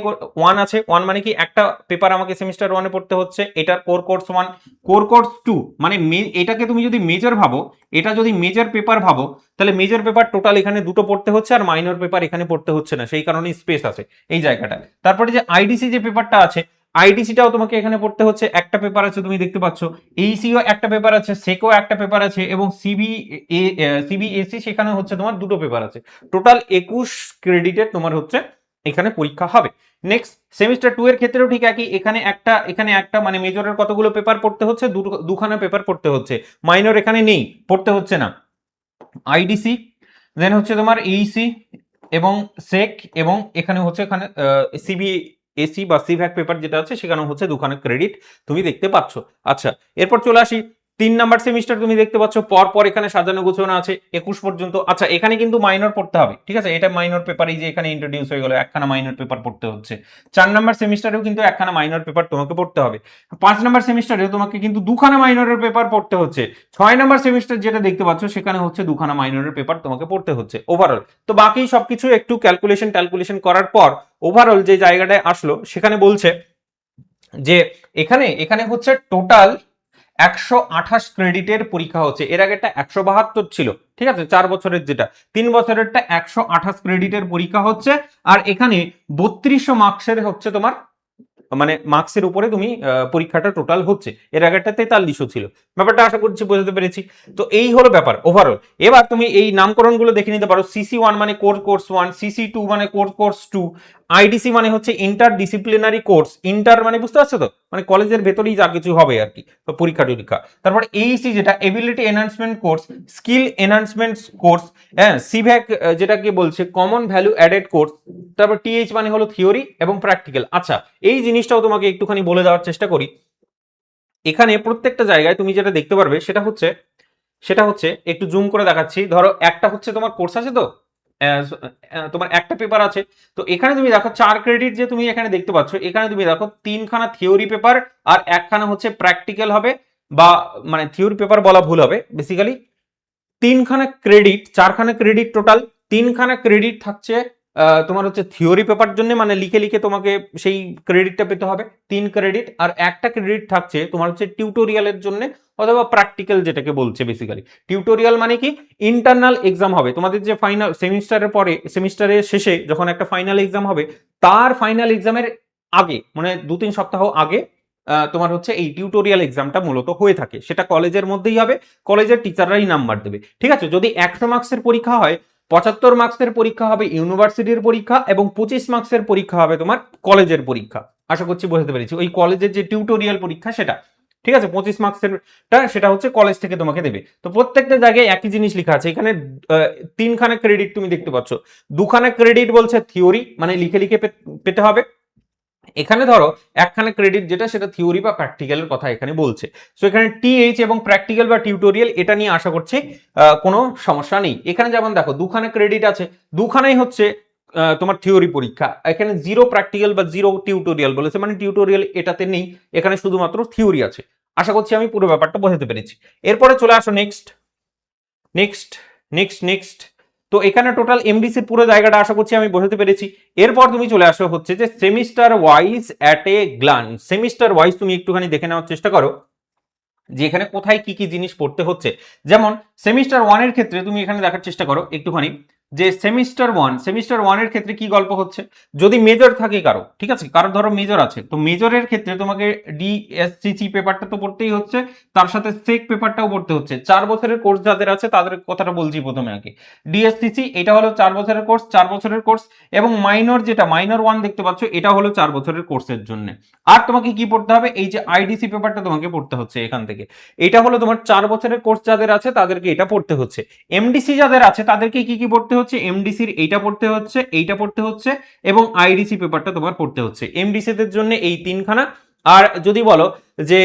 [SPEAKER 1] 1 আছে, 1 মানে কি একটা পেপার আমাকে সেমিস্টার 1 এ পড়তে হচ্ছে, এটার কোর কোর্স 1, কোর কোর্স 2 মানে এটাকে তুমি যদি মেজর ভাবো, এটা যদি মেজর পেপার ভাবো, তাহলে মেজর পেপার টোটাল এখানে দুটো পড়তে হচ্ছে আর মাইনর পেপার এখানে পড়তে হচ্ছে না, সেই কারণে স্পেস আছে এই জায়গাটা। তারপরে যে আইডিসি যে পেপারটা আছে, আইডিসিটাও তোমাকে এখানে পড়তে হচ্ছে, একটা পেপার আছে তুমি দেখতে পাচ্ছ, এইসিও একটা পেপার আছে, সেকও একটা পেপার আছে এবং সিবিএসসি সেখানে হচ্ছে তোমার দুটো পেপার আছে। টোটাল 21 ক্রেডিটের তোমার হচ্ছে এখানে পরীক্ষা হবে। নেক্সট সেমিস্টার 2 এর ক্ষেত্রেও ঠিক একই, এখানে একটা মানে মেজরের কতগুলো পেপার পড়তে হচ্ছে, দুখানা পেপার পড়তে হচ্ছে, মাইনর এখানে নেই, পড়তে হচ্ছে না। আইডিসি দেন হচ্ছে তোমার এইসি এবং সেক এবং এখানে হচ্ছে এখানে সিবিএসি বা সিভ্যাক পেপার যেটা আছে সেখানে হচ্ছে দুখানা ক্রেডিট তুমি দেখতে পাচ্ছ। আচ্ছা এরপর চলে আসি 3 নাম্বার সেমিস্টার, তুমি দেখতে পাচ্ছ পর পর এখানে সাজানো গোছানো আছে 21 পর্যন্ত। আচ্ছা এখানে কিন্তু মাইনর পড়তে হবে, ঠিক আছে, এটা মাইনর পেপার, এই যে এখানে ইন্ট্রোডিউস হয়ে গেল, একখানা মাইনর পেপার পড়তে হচ্ছে। 4 নাম্বার সেমিস্টারেও কিন্তু একখানা মাইনর পেপার তোমাকে পড়তে হবে। 5 নাম্বার সেমিস্টারেও তোমাকে কিন্তু দুখানা মাইনরের পেপার পড়তে হচ্ছে। 6 নাম্বার সেমিস্টার যেটা দেখতে পাচ্ছ সেখানে হচ্ছে দুখানা মাইনরের পেপার তোমাকে পড়তে হচ্ছে ওভারঅল। তো বাকি সবকিছু একটু ক্যালকুলেশন করার পর ওভারঅল যে জায়গাটায় আসলো সেখানে বলছে যে এখানে এখানে হচ্ছে টোটাল 128 ক্রেডিটের পরীক্ষা হচ্ছে। এর আগেরটা 172 ছিল, ঠিক আছে, 4 বছরের যেটা, 3 বছরেরটা 128 ক্রেডিটের পরীক্ষা হচ্ছে। আর এখানে 3200 মার্কসের হচ্ছে তোমার মানে মার্কসের উপরে তুমি পরীক্ষাটা টোটাল হচ্ছে, এর আগেরটা 4300 ছিল। ব্যাপারটা আশা করছি বোঝাতে পেরেছি। তো এই হলো ব্যাপার ওভারঅল। এবার তুমি এই নামকরণগুলো দেখে নিতে পারো, CC1 মানে কোর কোর্স 1, CC2 মানে কোর কোর্স 2, আইডিসি মানে হচ্ছে ইন্টার ডিসিপ্লিনারি কোর্স, ইন্টার মানে বুঝতে পারছো তো, মানে কলেজের ভেতরেই যা কিছু হবে আর কি পরীক্ষা টরীক্ষা। তারপর এইসি যেটা ability enhancement course, skill enhancement course, হ্যাঁ, সিভ্যাক যেটাকে বলছে কমন ভ্যালু অ্যাডেড কোর্স। তারপর টিএইচ মানে হলো থিওরি এবং প্র্যাকটিক্যাল। আচ্ছা এই জিনিসটাও তোমাকে একটুখানি বলে দেওয়ার চেষ্টা করি। এখানে প্রত্যেকটা জায়গায় তুমি যেটা দেখতে পারবে সেটা হচ্ছে একটু জুম করে দেখাচ্ছি। ধরো একটা হচ্ছে তোমার কোর্স আছে, তো তোমার একটা পেপার আছে, তো এখানে তুমি দেখো 4 ক্রেডিট যে তুমি এখানে দেখতে পাচ্ছ, এখানে তুমি দেখো 3খানা থিওরি পেপার আর একখানা হচ্ছে প্র্যাকটিক্যাল হবে, বা মানে থিওরি পেপার বলা ভুল হবে, বেসিক্যালি 3খানা ক্রেডিট, 4খানা ক্রেডিট টোটাল। 3খানা ক্রেডিট থাকছে তোমার হচ্ছে থিওরি পেপার জন্য, মানে লিখে লিখে তোমাকে সেই ক্রেডিটটা পেতে হবে 3 ক্রেডিট, আর একটা ক্রেডিট থাকছে তোমার হচ্ছে টিউটোরিয়ালের জন্য অথবা প্র্যাকটিক্যাল যেটাকে বলছে বেসিক্যালি। টিউটোরিয়াল মানে কি, ইন্টারনাল এক্সাম হবে তোমাদের যে ফাইনাল সেমিস্টারের পরে, সেমিস্টারের শেষে যখন একটা ফাইনাল এক্সাম হবে, তার ফাইনাল এক্সামের আগে মানে 2-3 সপ্তাহ আগে তোমার হচ্ছে এই টিউটোরিয়াল এক্সামটা মূলত হয়ে থাকে। সেটা কলেজের মধ্যেই হবে, কলেজের টিচাররাই নাম্বার দেবে, ঠিক আছে। যদি 100 মার্কসের পরীক্ষা হয়, 75 মার্কসের পরীক্ষা হবে ইউনিভার্সিটির পরীক্ষা এবং 25 মার্কসের পরীক্ষা হবে তোমার কলেজের পরীক্ষা। আশা করছি বোঝাতে পেরেছি, ওই কলেজের যে টিউটোরিয়াল পরীক্ষা সেটা, ঠিক আছে। 25 মার্কসেরটা সেটা হচ্ছে কলেজ থেকে তোমাকে দেবে। তো প্রত্যেকটা জায়গায় একই জিনিস লেখা আছে। এখানে 3খানা ক্রেডিট তুমি দেখতে পাচ্ছ, 2খানা ক্রেডিট বলছে থিওরি মানে লিখে লিখে পেতে হবে। এখানে ধরো একখানা ক্রেডিট যেটা সেটা থিওরি বা প্র্যাকটিক্যালের কথা এখানে বলছে। সো এখানে টিএইচ এবং প্র্যাকটিক্যাল বা টিউটোরিয়াল এটা নিয়ে আশা করছি কোনো সমস্যা নেই। এখানে যেমন দেখো 2খানা ক্রেডিট আছে, দুখানাই হচ্ছে তোমার থিওরি পরীক্ষা। এখানে 0 প্র্যাকটিক্যাল বা 0 টিউটোরিয়াল বলেছে, মানে টিউটোরিয়াল এটাতে নেই, এখানে শুধুমাত্র থিওরি আছে। আশা করছি আমি পুরো ব্যাপারটা বোঝাতে পেরেছি। এরপরে চলে আসো নেক্সট নেক্সট নেক্সট নেক্সট তো এখানে টোটাল এমডিসির পুরো জায়গাটা আশা করছি আমি বোঝাতে পেরেছি। এরপর তুমি চলে আসো হচ্ছে যে semester wise at a glance. Semester wise তুমি একটুখানি দেখে নেওয়ার চেষ্টা করো যে এখানে কোথায় কি কি জিনিস পড়তে হচ্ছে। যেমন সেমিস্টার 1 এর ক্ষেত্রে তুমি এখানে দেখার চেষ্টা করো একটুখানি, যে সেমিস্টার ওয়ানের ক্ষেত্রে কি গল্প হচ্ছে, যদি মেজর থাকে কারো, ঠিক আছে, কারো ধরো মেজর আছে, তো মেজরের ক্ষেত্রে তোমাকে ডিএসসিসি পেপারটা তো পড়তেই হচ্ছে, তার সাথে সেক পেপারটাও পড়তে হচ্ছে। 4 বছরের কোর্স যাদের আছে তাদের কথাটা বলছি প্রথমে আগে। ডিএসসিসি এটা হলো 4 বছরের কোর্স, 4 বছরের কোর্স, এবং মাইনর যেটা মাইনর ওয়ান দেখতে পাচ্ছ এটা হলো 4 বছরের কোর্সের জন্য। আর তোমাকে কি পড়তে হবে, এই যে আইডিসি পেপারটা তোমাকে পড়তে হচ্ছে এখান থেকে, এটা হলো তোমার 4 বছরের কোর্স যাদের আছে তাদেরকে এটা পড়তে হচ্ছে। এমডিসি যাদের আছে তাদেরকে কি কি পড়তে হচ্ছে, এমডিসির এইটা পড়তে হচ্ছে, এইটা পড়তে হচ্ছে, এবং আইডিসি পেপারটা তোমার পড়তে হচ্ছে। এমডিসি দের জন্য এই 3খানা। আর যদি বলো যে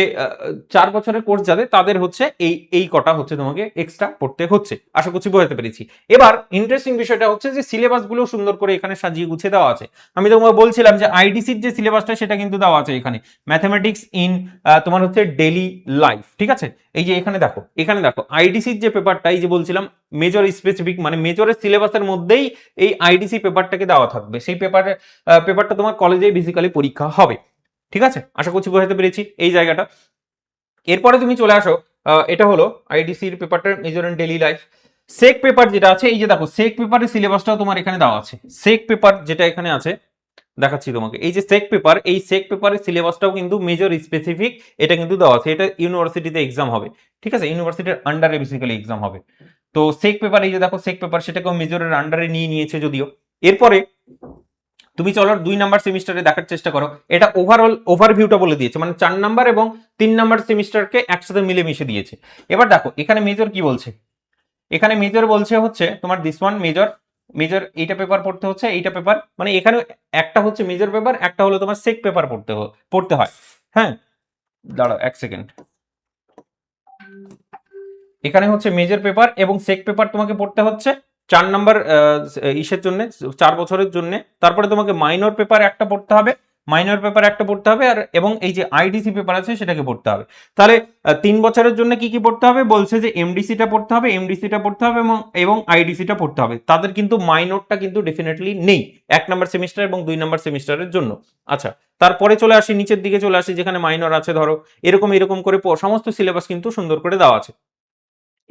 [SPEAKER 1] 4 বছরের কোর্স যাদের, তাদের হচ্ছে এই এই কটা হচ্ছে তোমাকে এক্সট্রা পড়তে হচ্ছে। আশা করছি বোঝাতে পেরেছি। এবার ইন্টারেস্টিং বিষয়টা হচ্ছে যে সিলেবাস গুলো সুন্দর করে এখানে সাজিয়ে গুছিয়ে দেওয়া আছে। আমি তোমাকে বলছিলাম যে আইডিসির যে সিলেবাসটা সেটা কিন্তু দেওয়া আছে এখানে, ম্যাথমেটিক্স ইন তোমার হচ্ছে ডেইলি লাইফ, ঠিক আছে। এই যে এখানে দেখো আইডিসির যে পেপারটা, এই যে বলছিলাম মেজর স্পেসিফিক, মানে মেজরের সিলেবাসের মধ্যেই এই আইডিসি পেপারটাকে দেওয়া থাকবে। সেই পেপারটা তোমার কলেজেই বেসিক্যালি পরীক্ষা হবে, ঠিক আছে। আশা করছি বোঝাতে পেরেছি এই জায়গাটা। এরপরে তুমি চলে আসো, এটা হলো আইডিসির পেপারটার মেজর ইন ডেইলি লাইফ। সেক পেপার যেটা আছে, এই যে দেখো সেক পেপারের সিলেবাসটাও তোমার এখানে দেওয়া আছে। সেক পেপার যেটা এখানে আছে দেখাচ্ছি তোমাকে, এই যে সেক পেপার, এই সেক পেপারের সিলেবাসটাও কিন্তু মেজর স্পেসিফিক, এটা কিন্তু দেওয়া আছে। এটা ইউনিভার্সিটিতে এক্সাম হবে, ঠিক আছে, ইউনিভার্সিটির আন্ডারে বেসিক্যালি এক্সাম হবে। তো সেক পেপার, এই যে দেখো সেক পেপার, সেটাকেও মেজরের আন্ডারে নিয়ে নিয়েছে যদিও। এরপরে তুমি চলো 2 নাম্বার সেমিস্টারে দেখার চেষ্টা করো। এটা ওভারঅল ওভারভিউটা বলে দিয়েছে, মানে 4 নাম্বার এবং 3 নাম্বার সেমিস্টারকে একসাথে মিলেমিশে দিয়েছে। এবার দেখো এখানে মেজর কি বলছে, এখানে মেজর বলছে হচ্ছে তোমার দিস ওয়ান মেজর, মেজর এইটা পেপার পড়তে হচ্ছে, এইটা পেপার, মানে এখানে একটা হচ্ছে মেজর পেপার, একটা হলো তোমার সেক পেপার পড়তে হয়। হ্যাঁ, দাঁড়াও 1 সেকেন্ড। এখানে হচ্ছে মেজর পেপার এবং সেক পেপার তোমাকে পড়তে হচ্ছে 4 নাম্বার ইসের জন্য, 4 বছরের জন্য। তারপরে তোমাকে মাইনর পেপার একটা পড়তে হবে, আর এবং এই যে আইডিসি পেপার আছে সেটাকে পড়তে হবে। তাহলে 3 বছরের জন্য কি কি পড়তে হবে বলছে, যে এমডিসিটা পড়তে হবে, এবং আইডিসিটা পড়তে হবে। তাদের কিন্তু মাইনরটা কিন্তু ডেফিনেটলি নেই 1 নাম্বার সেমিস্টার এবং 2 নাম্বার সেমিস্টারের জন্য। আচ্ছা, তারপরে চলে আসি নিচের দিকে, চলে আসি যেখানে মাইনর আছে, ধরো এরকম করে সমস্ত সিলেবাস কিন্তু সুন্দর করে দেওয়া আছে।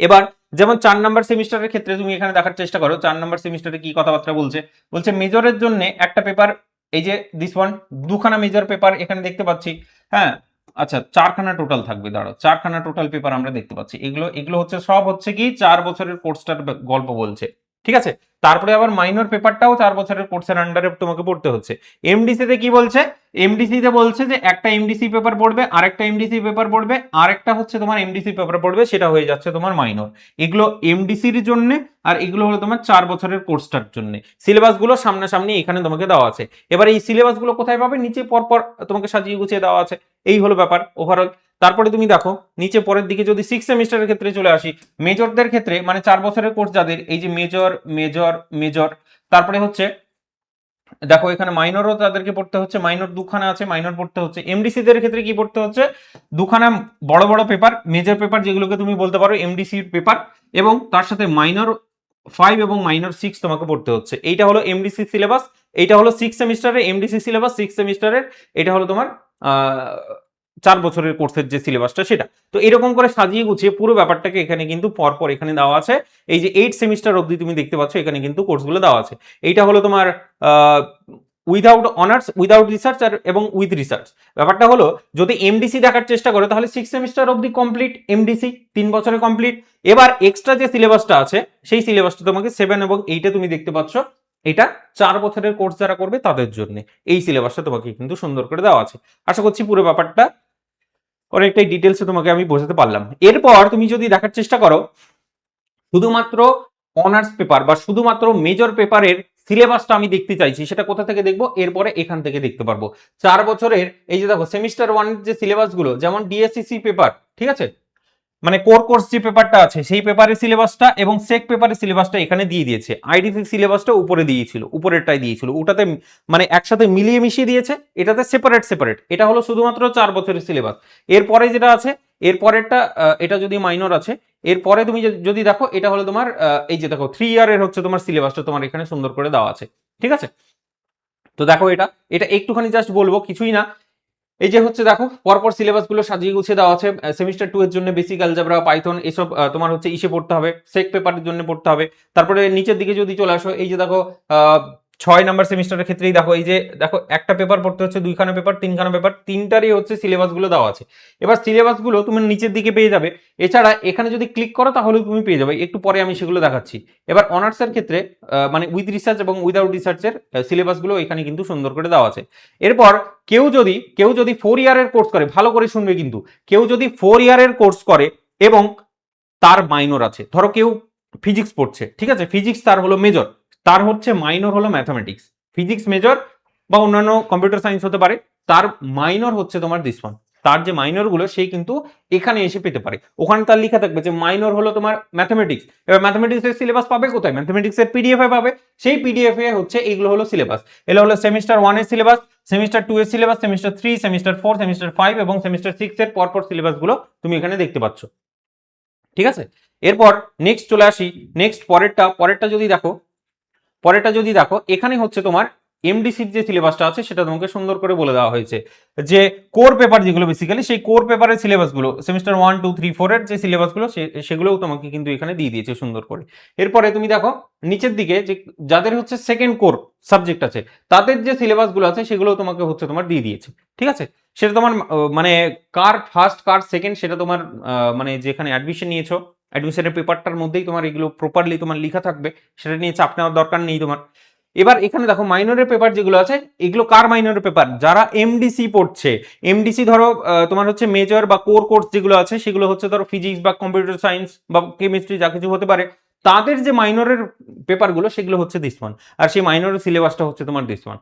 [SPEAKER 1] এবার যেমন 4 নাম্বার সেমিস্টারের ক্ষেত্রে তুমি এখানে দেখার চেষ্টা করো, 4 নাম্বার সেমিস্টারে কি কথাবার্তা বলছে মেজরের জন্য একটা পেপার, এই যে দিস ওয়ান, 2খানা মেজর পেপার এখানে দেখতে পাচ্ছি। হ্যাঁ, আচ্ছা 4খানা টোটাল থাকবে, দাঁড়াও 4খানা টোটাল পেপার আমরা দেখতে পাচ্ছি। এগুলো হচ্ছে সব হচ্ছে কি 4 বছরের কোর্সটার গল্প বলছে, ঠিক আছে। তারপরে আবার মাইনর পেপারটাও 4 বছরের কোর্সের আন্ডারে তোমাকে পড়তে হচ্ছে। এমডিসিতে কি বলছে, এমডিসিতে বলছে যে একটা এমডিসি পেপার পড়বে, আরেকটা এমডিসি পেপার পড়বে, আরেকটা হচ্ছে তোমার এমডিসি পেপার পড়বে, সেটা হয়ে যাচ্ছে তোমার মাইনর। এগুলো এমডিসির জন্য, আর এগুলো হলো তোমার 4 বছরের কোর্সটার জন্য। সিলেবাসগুলো সামনাসামনি এখানে তোমাকে দেওয়া আছে। এবার এই সিলেবাসগুলো কোথায় পাবে, নিচে পরপর তোমাকে সাজিয়ে গুছিয়ে দেওয়া আছে। এই হলো ব্যাপার ওভারঅল। তারপরে তুমি দেখো নিচে পরের দিকে যদি 6 সেমিস্টারের ক্ষেত্রে চলে আসি, মেজরদের ক্ষেত্রে মানে 4 বছরের কোর্স যাদের, এই যে মেজর, তারপরে হচ্ছে দেখো এখানে মাইনরও তাদেরকে পড়তে হচ্ছে, মাইনর 2খানা আছে, মাইনর পড়তে হচ্ছে। এমডিসি দের ক্ষেত্রে কি পড়তে হচ্ছে, 2খানা বড় বড় পেপার, মেজর পেপার যেগুলোকে তুমি বলতে পারো এমডিসি পেপার, এবং তার সাথে মাইনর 5 এবং মাইনর 6 তোমাকে পড়তে হচ্ছে। এইটা হলো এমডিসি সিলেবাস, এইটা হলো 6 সেমিস্টারের এমডিসি সিলেবাস, 6 সেমিস্টারের। এটা হলো তোমার 4 বছরের কোর্সের যে সিলেবাসটা সেটা। তো এরকম করে সাজিয়ে গুছিয়ে পুরো ব্যাপারটাকে এখানে কিন্তু পরপর এখানে দেওয়া আছে। এই যে 8 সেমিস্টার অবধি তুমি দেখতে পাচ্ছ এখানে কিন্তু কোর্সগুলো দেওয়া আছে। এইটা হলো তোমার উইদাউট অনার্স, উইদাউট রিসার্চ আর এবং উইথ রিসার্চ। ব্যাপারটা হলো যদি এমডিসি দেখার চেষ্টা করো তাহলে 6 সেমিস্টার অবধি কমপ্লিট এমডিসি, 3 বছরে কমপ্লিট। এবার এক্সট্রা যে সিলেবাসটা আছে সেই সিলেবাসটা তোমাকে 7 এবং 8-এ তুমি দেখতে পাচ্ছ, এটা 4 বছরের কোর্স যারা করবে তাদের জন্য এই সিলেবাসটা তোমাকে কিন্তু সুন্দর করে দেওয়া আছে। আশা করছি পুরো ব্যাপারটা অনেকটাই ডিটেলসে তোমাকে আমি বোঝাতে পারলাম। এরপর তুমি যদি দেখার চেষ্টা করো শুধুমাত্র অনার্স পেপার বা শুধুমাত্র মেজর পেপারের সিলেবাসটা আমি দেখতে চাইছি, সেটা কোথা থেকে দেখবো, এরপরে এখান থেকে দেখতে পারবো। 4 বছরের এই যে দেখো সেমিস্টার 1 যে সিলেবাস গুলো, যেমন ডিএসসিসি পেপার, ঠিক আছে, মানে কোর কোর্স যে পেপারটা আছে সেই পেপারের সিলেবাসটা এবং সেক পেপারের সিলেবাসটা এখানে দিয়ে দিয়েছে। আইডিসি সিলেবাসটা উপরে দিয়েছিল, উপরেরটাই দিয়েছিল, ওটাতে মানে একসাথে মিলিয়ে মিশিয়ে দিয়েছে, এটাতে সেপারেট। এটা হলো শুধুমাত্র 4 বছরের সিলেবাস। এরপরে যেটা আছে, এরপরেরটা এটা যদি মাইনর আছে, এরপরে তুমি যদি দেখো এটা হলো তোমার এই যে দেখো 3 ইয়ারের হচ্ছে তোমার সিলেবাসটা তোমার এখানে সুন্দর করে দেওয়া আছে, ঠিক আছে। তো দেখো এটা একটুখানি জাস্ট বলবো, কিছুই না। এই যে হচ্ছে দেখো পরপর সিলেবাস গুলো সাজিয়ে গুছিয়ে দেওয়া আছে। সেমিস্টার 2 এর জন্য বেসিক অ্যালজেব্রা, পাইথন এসব তোমার হচ্ছে ইসে পড়তে হবে, সেক পেপারের জন্য পড়তে হবে। তারপরে নিচের দিকে যদি চলে আসো, এই যে দেখো 6 নাম্বার সেমিস্টারের ক্ষেত্রেই দেখো, এই যে দেখো একটা পেপার পড়তে হচ্ছে 2খানা পেপার, 3খানা পেপার, তিনটারই হচ্ছে সিলেবাস গুলো দেওয়া আছে। এবার সিলেবাস গুলো তুমি নিচের দিকে পেয়ে যাবে। এছাড়া এখানে যদি ক্লিক করো তাহলে তুমি পেয়ে যাবে, একটু পরে আমি সেগুলো দেখাচ্ছি। এবার অনার্সের ক্ষেত্রে মানে উইথ রিসার্চ এবং উইদাউট রিসার্চের সিলেবাস গুলো এখানে কিন্তু সুন্দর করে দেওয়া আছে। এরপর কেউ যদি 4 ইয়ারের কোর্স করে, ভালো করে শুনবে কিন্তু, কেউ যদি 4 ইয়ারের কোর্স করে এবং তার মাইনর আছে, ধরো কেউ ফিজিক্স পড়ছে, ঠিক আছে, ফিজিক্স তার হলো মেজর, তার হচ্ছে মাইনর হলো ম্যাথামেটিক্স, ফিজিক্স মেজর বা অন্যান্য কম্পিউটার সায়েন্স হতে পারে, তার মাইনর হচ্ছে তোমার দিস ওয়ান। তার যে মাইনর গুলো সেই কিন্তু এখানে এসে পেতে পারে। ওখানে তার লেখা থাকবে যে মাইনর হলো তোমার ম্যাথামেটিক্স। এবার ম্যাথামেটিক্স এর সিলেবাস পাবে কোথায়? ম্যাথামেটিক্স এর পিডিএফ এ পাবে। সেই পিডিএফ এ হচ্ছে এইগুলো হলো সিলেবাস। এগুলো হলো সেমিস্টার 1 এর সিলেবাস, সেমিস্টার 2 এর সিলেবাস, সেমিস্টার 3, সেমিস্টার 4, সেমিস্টার 5 এবং সেমিস্টার 6 এর পরপর সিলেবাস গুলো তুমি এখানে দেখতে পাচ্ছ, ঠিক আছে। এরপর নেক্সট চলে আসি, নেক্সট পরেরটা যদি দেখো এখানে হচ্ছে তোমার এমডিসির যে সিলেবাসটা আছে সেটা তোমাকে সুন্দর করে বলে দেওয়া হয়েছে, যে কোর পেপার যেগুলো বেসিক্যালি সেই কোর পেপারের সিলেবাসগুলো সেমিস্টার 1, 2, 3, 4 এর যে সিলেবাসগুলো সেগুলোও তোমাকে কিন্তু এখানে দিয়ে দিয়েছে সুন্দর করে। এরপরে তুমি দেখো নিচের দিকে যে যাদের হচ্ছে সেকেন্ড কোর সাবজেক্ট আছে তাদের যে সিলেবাসগুলো আছে সেগুলো তোমাকে হচ্ছে তোমার দিয়ে দিয়েছে, ঠিক আছে। সেটা তোমার মানে কার ফার্স্ট কার সেকেন্ড সেটা তোমার মানে যেখানে অ্যাডমিশন নিয়েছো অ্যাডমিশনের পেপারটার মধ্যেই তোমার এগুলো প্রপারলি তোমার লেখা থাকবে, সেটা নিয়ে চাপ নেওয়ার দরকার নেই তোমার। এবার এখানে দেখো মাইনরের পেপার যেগুলো আছে এগুলো কার মাইনরের পেপার? যারা এমডিসি পড়ছে। এমডিসি ধরো তোমার হচ্ছে মেজর বা কোর কোর্স যেগুলো আছে সেগুলো হচ্ছে ধরো ফিজিক্স বা কম্পিউটার সায়েন্স বা কেমিস্ট্রি যা কিছু হতে পারে, তাদের যে মাইনরের পেপারগুলো সেগুলো হচ্ছে দিস ওয়ান, আর সেই মাইনরের সিলেবাসটা হচ্ছে তোমার দিস ওয়ান,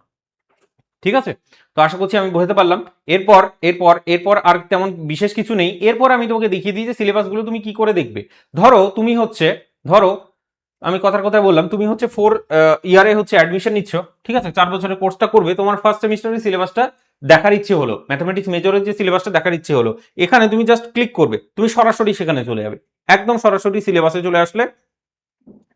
[SPEAKER 1] ঠিক আছে। তো আশা করছি আমি বোঝাতে পারলাম। এরপর এরপর এরপর আর তেমন বিশেষ কিছু নেই। এরপর আমি তোমাকে দেখিয়ে দিই যে সিলেবাসগুলো তুমি কি করে দেখবে। ধরো আমি কথার কথা বললাম, তুমি হচ্ছে 4 ইয়ারে হচ্ছে অ্যাডমিশন নিচ্ছ, ঠিক আছে, 4 বছরের কোর্সটা করবে, তোমার ফার্স্ট সেমিস্টারের সিলেবাসটা দেখার ইচ্ছে হলো, ম্যাথামেটিক্স মেজরের যে সিলেবাসটা দেখার ইচ্ছে হলো, এখানে তুমি জাস্ট ক্লিক করবে, তুমি সরাসরি সেখানে চলে যাবে, একদম সরাসরি সিলেবাসে চলে আসলে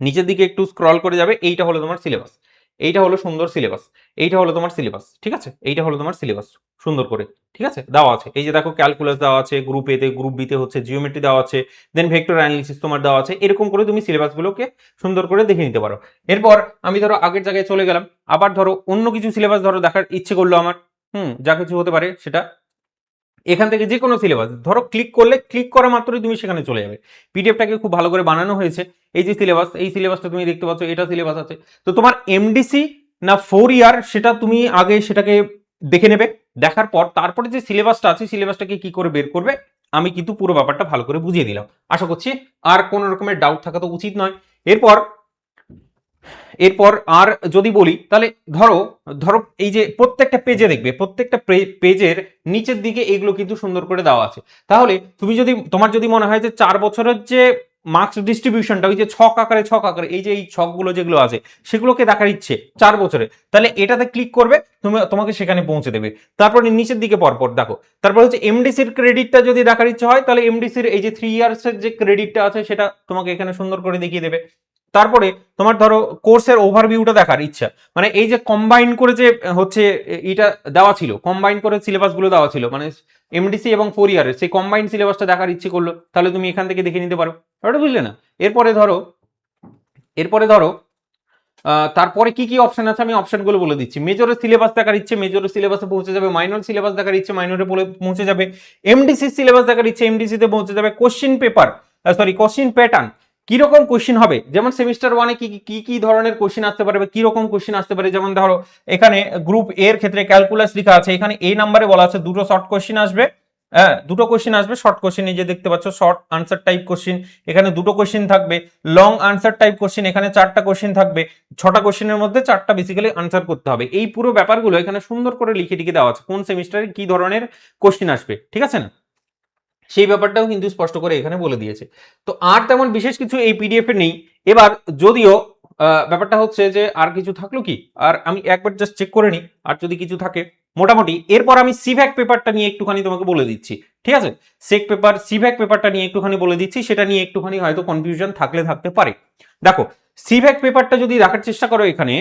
[SPEAKER 1] নিচের দিকে একটু স্ক্রল করে যাবে, এইটা হলো তোমার সিলেবাস, এইটা হলো সুন্দর সিলেবাস, এইটা হলো তোমার সিলেবাস, ঠিক আছে, এইটা হলো তোমার সিলেবাস সুন্দর করে, ঠিক আছে, দেওয়া আছে। এই যে দেখো ক্যালকুলাস দেওয়া আছে, গ্রুপ এ তে, গ্রুপ বি তে হচ্ছে জিওমেট্রি দেওয়া আছে, দেন ভেক্টর অ্যানালিসিস তোমার দেওয়া আছে, এরকম করে তুমি সিলেবাসগুলোকে সুন্দর করে দেখে নিতে পারো। এরপর আমি ধরো আগের জায়গায় চলে গেলাম, আবার ধরো অন্য কিছু সিলেবাস ধরো দেখার ইচ্ছে করলো আমার, যা কিছু হতে পারে সেটা, এখান থেকে যে কোনো সিলেবাস ধরো ক্লিক করলে, ক্লিক করা মাত্রই তুমি সেখানে চলে যাবে। পিডিএফটাকে খুব ভালো করে বানানো হয়েছে। এই যে সিলেবাস, এই সিলেবাসটা তুমি দেখতে পাচ্ছ, এটা সিলেবাস আছে। তো তোমার এমডিসি না 4 ইয়ার সেটা তুমি আগে সেটাকে দেখে নেবে, দেখার পর তারপরে যে সিলেবাসটা আছে সিলেবাসটাকে কি করে বের করবে আমি কিন্তু পুরো ব্যাপারটা ভালো করে বুঝিয়ে দিলাম। আশা করছি আর কোনো রকমের ডাউট থাকা তো উচিত নয়। এরপর এরপর আর যদি বলি তাহলে ধরো ধরো এই যে প্রত্যেকটা পেজে দেখবে, প্রত্যেকটা পেজের নিচের দিকে এগুলো কিন্তু সুন্দর করে দেওয়া আছে। তাহলে তুমি যদি তোমার যদি মনে হয় যে 4 বছরের যে মার্কস ডিস্ট্রিবিউশনটা ওই যে ছক আকারে এই যে এই ছকগুলো যেগুলো আছে সেগুলোকে দেখার ইচ্ছে 4 বছরে, তাহলে এটাতে ক্লিক করবে, তোমাকে সেখানে পৌঁছে দেবে। তারপরে নিচের দিকে পরপর দেখো, তারপর হচ্ছে এমডিসির ক্রেডিটটা যদি দেখার ইচ্ছে হয় তাহলে এমডিসির এই যে 3 ইয়ার্সের যে ক্রেডিটটা আছে সেটা তোমাকে এখানে সুন্দর করে দেখিয়ে দেবে। তারপরে তোমার ধরো কোর্সের ওভারভিউটা দেখার ইচ্ছা, মানে এই যে কম্বাইন করে যে হচ্ছে এটা দেওয়া ছিল, কম্বাইন করে সিলেবাসগুলো দেওয়া ছিল, মানে এমডিসি এবং 4 ইয়ারের সেই কম্বাইন সিলেবাসটা দেখার ইচ্ছে করলো, তাহলে তুমি এখান থেকে দেখে নিতে পারো। ওটা বুঝলে না? এরপরে ধরো তারপরে কি কি অপশন আছে আমি অপশনগুলো বলে দিচ্ছি। মেজরের সিলেবাস দেখার ইচ্ছে মেজরের সিলেবাসে পৌঁছে যাবে, মাইনর সিলেবাস দেখার ইচ্ছে মাইনরে পৌঁছে যাবে, এমডিসি সিলেবাস দেখার ইচ্ছে এমডিসি তে পৌঁছে যাবে, কোশ্চিন প্যাটার্ন কিরকম কোশ্চিন হবে, যেমন সেমিস্টার 1-এ কি ধরনের কোশ্চিন আসতে পারে বা কি রকম কোশ্চিন আসতে পারে, যেমন ধরো এখানে গ্রুপ এর ক্ষেত্রে ক্যালকুলাস লেখা আছে, এখানে এই নাম্বারে বলা আছে দুটো শর্ট কোশ্চিন আসবে, হ্যাঁ দুটো কোশ্চিন আসবে, শর্ট কোশ্চিন এই যে দেখতে পাচ্ছ শর্ট আনসার টাইপ কোশ্চিন, এখানে দুটো কোশ্চিন থাকবে, লং আনসার টাইপ কোশ্চিন এখানে 4টা কোশ্চিন থাকবে, 6টা কোশ্চিনের মধ্যে 4টা বেসিক্যালি আনসার করতে হবে। এই পুরো ব্যাপারগুলো এখানে সুন্দর করে লিখে টিকে দেওয়া আছে কোন সেমিস্টারে কি ধরনের কোশ্চিন আসবে, ঠিক আছে না, সেই ব্যাপারটাও কিন্তু স্পষ্ট করে এখানে বলে দিয়েছে। তো আর তেমন বিশেষ কিছু এই পিডিএফ এ নেই। এবার যদিও ব্যাপারটা হচ্ছে যে আর কিছু থাকলো কি, আর আমি একবার জাস্ট চেক করে নিই আর যদি কিছু থাকে মোটামুটি। এরপর আমি সিভ্যাক পেপারটা নিয়ে একটুখানি তোমাকে বলে দিচ্ছি, ঠিক আছে, সিভ্যাক পেপারটা নিয়ে একটুখানি বলে দিচ্ছি, সেটা নিয়ে একটুখানি হয়তো কনফিউশন থাকতে পারে। দেখো সিভ্যাক পেপারটা যদি দেখার চেষ্টা করো, এখানে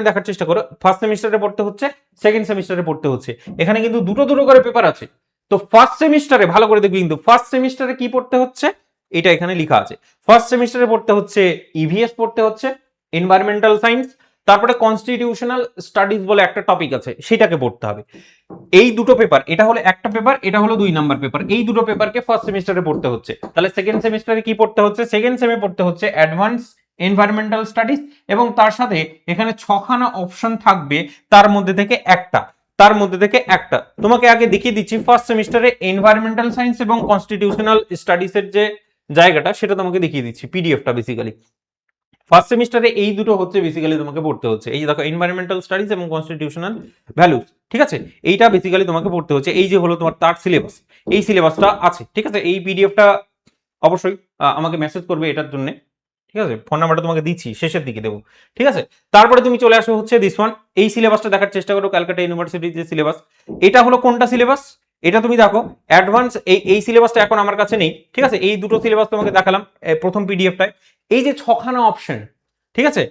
[SPEAKER 1] দেখার চেষ্টা করো, ফার্স্ট সেমিস্টারে পড়তে হচ্ছে, সেকেন্ড সেমিস্টারে পড়তে হচ্ছে, এখানে কিন্তু দুটো দুটো করে পেপার আছে। তো ফার্স্ট সেমিস্টারে ভালো করে দেখবি, কিন্তু ফার্স্ট সেমিস্টারে কি পড়তে হচ্ছে এটা এখানে লেখা আছে। ফার্স্ট সেমিস্টারে পড়তে হচ্ছে ইভিএস পড়তে হচ্ছে, এনভায়রনমেন্টাল সায়েন্স, তারপরে কনস্টিটিউশনাল স্টাডিজ বলে একটা টপিক আছে, সেটাকে পড়তে হবে। এই দুটো পেপার, এটা হলো একটা পেপার, এটা হলো 2 নাম্বার পেপার, এই দুটো পেপারকে ফার্স্ট সেমিস্টারে পড়তে হচ্ছে। তাহলে সেকেন্ড সেমিস্টারে কি পড়তে হচ্ছে? সেকেন্ড সেমে পড়তে হচ্ছে অ্যাডভান্স এনভায়রনমেন্টাল স্টাডিজ, এবং তার সাথে এখানে 6খানা অপশন থাকবে, তার মধ্যে থেকে একটা তোমাকে আগে দেখিয়ে দিচ্ছি। ফার্স্ট সেমিস্টারে এনভায়রনমেন্টাল সায়েন্স এবং কনস্টিটিউশনাল স্টাডিজের যে জায়গাটা সেটা তোমাকে দেখিয়ে দিচ্ছি, পিডিএফটা বেসিক্যালি। ফার্স্ট সেমিস্টারে এই দুটো হচ্ছে বেসিক্যালি তোমাকে পড়তে হচ্ছে, এই দেখো এনভায়রনমেন্টাল স্টাডিজ এবং কনস্টিটিউশনাল ভ্যালুস, ঠিক আছে? এইটা বেসিক্যালি তোমাকে পড়তে হচ্ছে। এই যে হলো তোমার তার সিলেবাস, এই সিলেবাসটা আছে, ঠিক আছে? এই পিডিএফটা অবশ্যই আমাকে মেসেজ করবে এটার জন্য, ঠিক আছে? ফোন নাম্বারটা তোমাকে দিচ্ছি, শেষের দিকে দেবো, ঠিক আছে? তারপরে তুমি চলে আসো হচ্ছে দিস ওয়ান, এই সিলেবাসটা দেখার চেষ্টা করো, ক্যালকাটা ইউনিভার্সিটির যে সিলেবাস। এটা হলো কোনটা সিলেবাস? এটা তুমি দেখো অ্যাডভান্স, এই সিলেবাসটা এখন আমার কাছে নেই, ঠিক আছে? এই দুটো সিলেবাস তোমাকে দেখালাম প্রথম পিডিএফটায়। এই যে 6খানা অপশন, ঠিক আছে,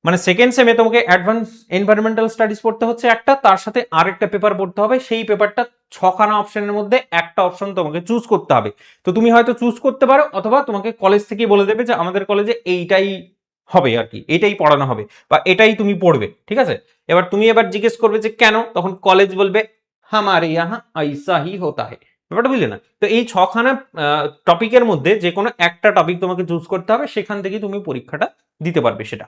[SPEAKER 1] মানে সেকেন্ড সেমে তোমাকে অ্যাডভান্স এনভায়রনমেন্টাল স্টাডিজ পড়তে হচ্ছে একটা, তার সাথে আরেকটা পেপার পড়তে হবে, সেই পেপারটা 6খানা অপশনের মধ্যে একটা অপশন তোমাকে চুজ করতে হবে। তো তুমি হয়তো চুজ করতে পারো, অথবা তোমাকে কলেজ থেকে বলে দেবে যে আমাদের কলেজে এইটাই হবে আর কি, এটাই পড়ানো হবে বা এটাই তুমি পড়বে, ঠিক আছে? এবার তুমি জিজ্ঞেস করবে যে কেন, তখন কলেজ বলবে হামারে ইহাঁ ऐसा ही होता है। ব্যাপারটা বুঝলে না? তো এই 6খানা টপিকের মধ্যে যে কোনো একটা টপিক তোমাকে চুজ করতে হবে, সেখান থেকে তুমি পরীক্ষাটা দিতে পারবে সেটা।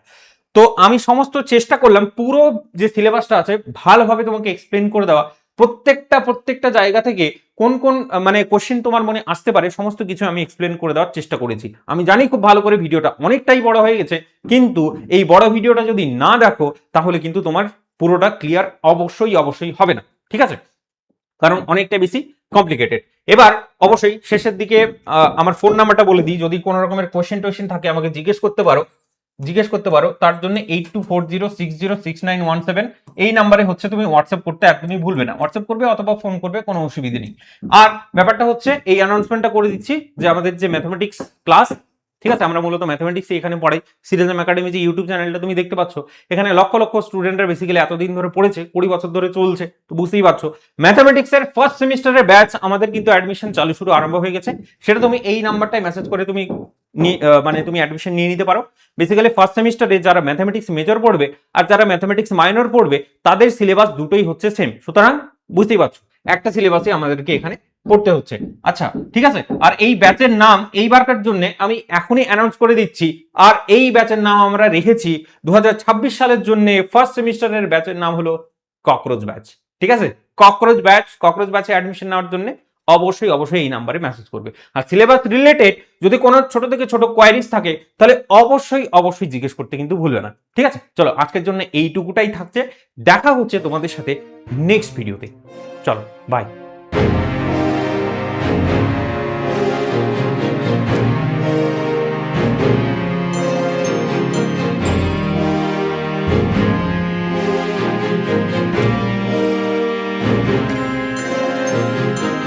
[SPEAKER 1] তো আমি সমস্ত চেষ্টা করলাম পুরো যে সিলেবাসটা আছে ভালোভাবে তোমাকে এক্সপ্লেন করে দেওয়া, প্রত্যেকটা জায়গা থেকে কোন কোন মানে কোশ্চেন তোমার মনে আসতে পারে, সমস্ত কিছু আমি এক্সপ্লেন করে দেওয়ার চেষ্টা করেছি। আমি জানি খুব ভালো করে ভিডিওটা অনেকটাই বড় হয়ে গেছে, কিন্তু এই বড় ভিডিওটা যদি না দেখো তাহলে কিন্তু তোমার পুরোটা ক্লিয়ার অবশ্যই হবে না, ঠিক আছে? কারণ অনেকটা বেশি কমপ্লিকেটেড। এবার অবশ্যই শেষের দিকে আমার ফোন নাম্বারটা বলে দিই, যদি কোনো রকমের কোশ্চেন থাকে আমাকে জিজ্ঞেস করতে পারো। তার জন্য 8240606917 এই নাম্বারে হচ্ছে তুমি হোয়াটসঅ্যাপ করতে একদমই ভুলবে না, হোয়াটসঅ্যাপ করবে অথবা ফোন করবে, কোনো অসুবিধা নেই। আর ব্যাপারটা হচ্ছে এই অ্যানাউন্সমেন্টটা করে দিচ্ছি যে আমাদের যে ম্যাথমেটিক্স ক্লাস, ঠিক আছে, আমরা মূলত ম্যাথমেটিক্স এখানে পড়াই। সিরিজম একাডেমি যে ইউটিউব চ্যানেলটা তুমি দেখতে পাচ্ছ, এখানে লক্ষ লক্ষ স্টুডেন্টরা বেসিক্যালি এতদিন ধরে পড়েছে, 20 বছর ধরে চলছে, তো বুঝতেই পারছো। ম্যাথমেটিক্সের ফার্স্ট সেমিস্টারের ব্যাচ আমাদের কিন্তু অ্যাডমিশন শুরু আরম্ভ হয়ে গেছে। সেটা তুমি এই নাম্বারটায় মেসেজ করে তুমি তুমি অ্যাডমিশন নিয়ে নিতে পারো। বেসিক্যালি ফার্স্ট সেমিস্টারে যারা ম্যাথমেটিক্স মেজর পড়বে আর যারা ম্যাথমেটিক্স মাইনর পড়বে, তাদের সিলেবাস দুটোই হচ্ছে সেম, সুতরাং বুঝতেই পারছো একটা সিলেবাসই আমাদেরকে এখানে পড়তে হচ্ছে। আচ্ছা, ঠিক আছে। আর এই ব্যাচের নাম এইবারকার জন্য আমি এখনই অ্যানাউন্স করে দিচ্ছি, আর এই ব্যাচের নাম আমরা রেখেছি 2026 সালের জন্য ফার্স্ট সেমিস্টারের ব্যাচের নাম হলো ককরোচ ব্যাচ, ঠিক আছে? ককরোচ ব্যাচে অ্যাডমিশন নেওয়ার জন্য অবশ্যই এই নাম্বারে মেসেজ করবে। আর সিলেবাস রিলেটেড যদি কোনো ছোট থেকে ছোট কোয়ারিজ থাকে, তাহলে অবশ্যই জিজ্ঞেস করতে কিন্তু ভুলবে না, ঠিক আছে? চলো, আজকের জন্য এইটুকুটাই থাকছে, দেখা হচ্ছে তোমাদের সাথে নেক্সট ভিডিওতে। চলো, বাই।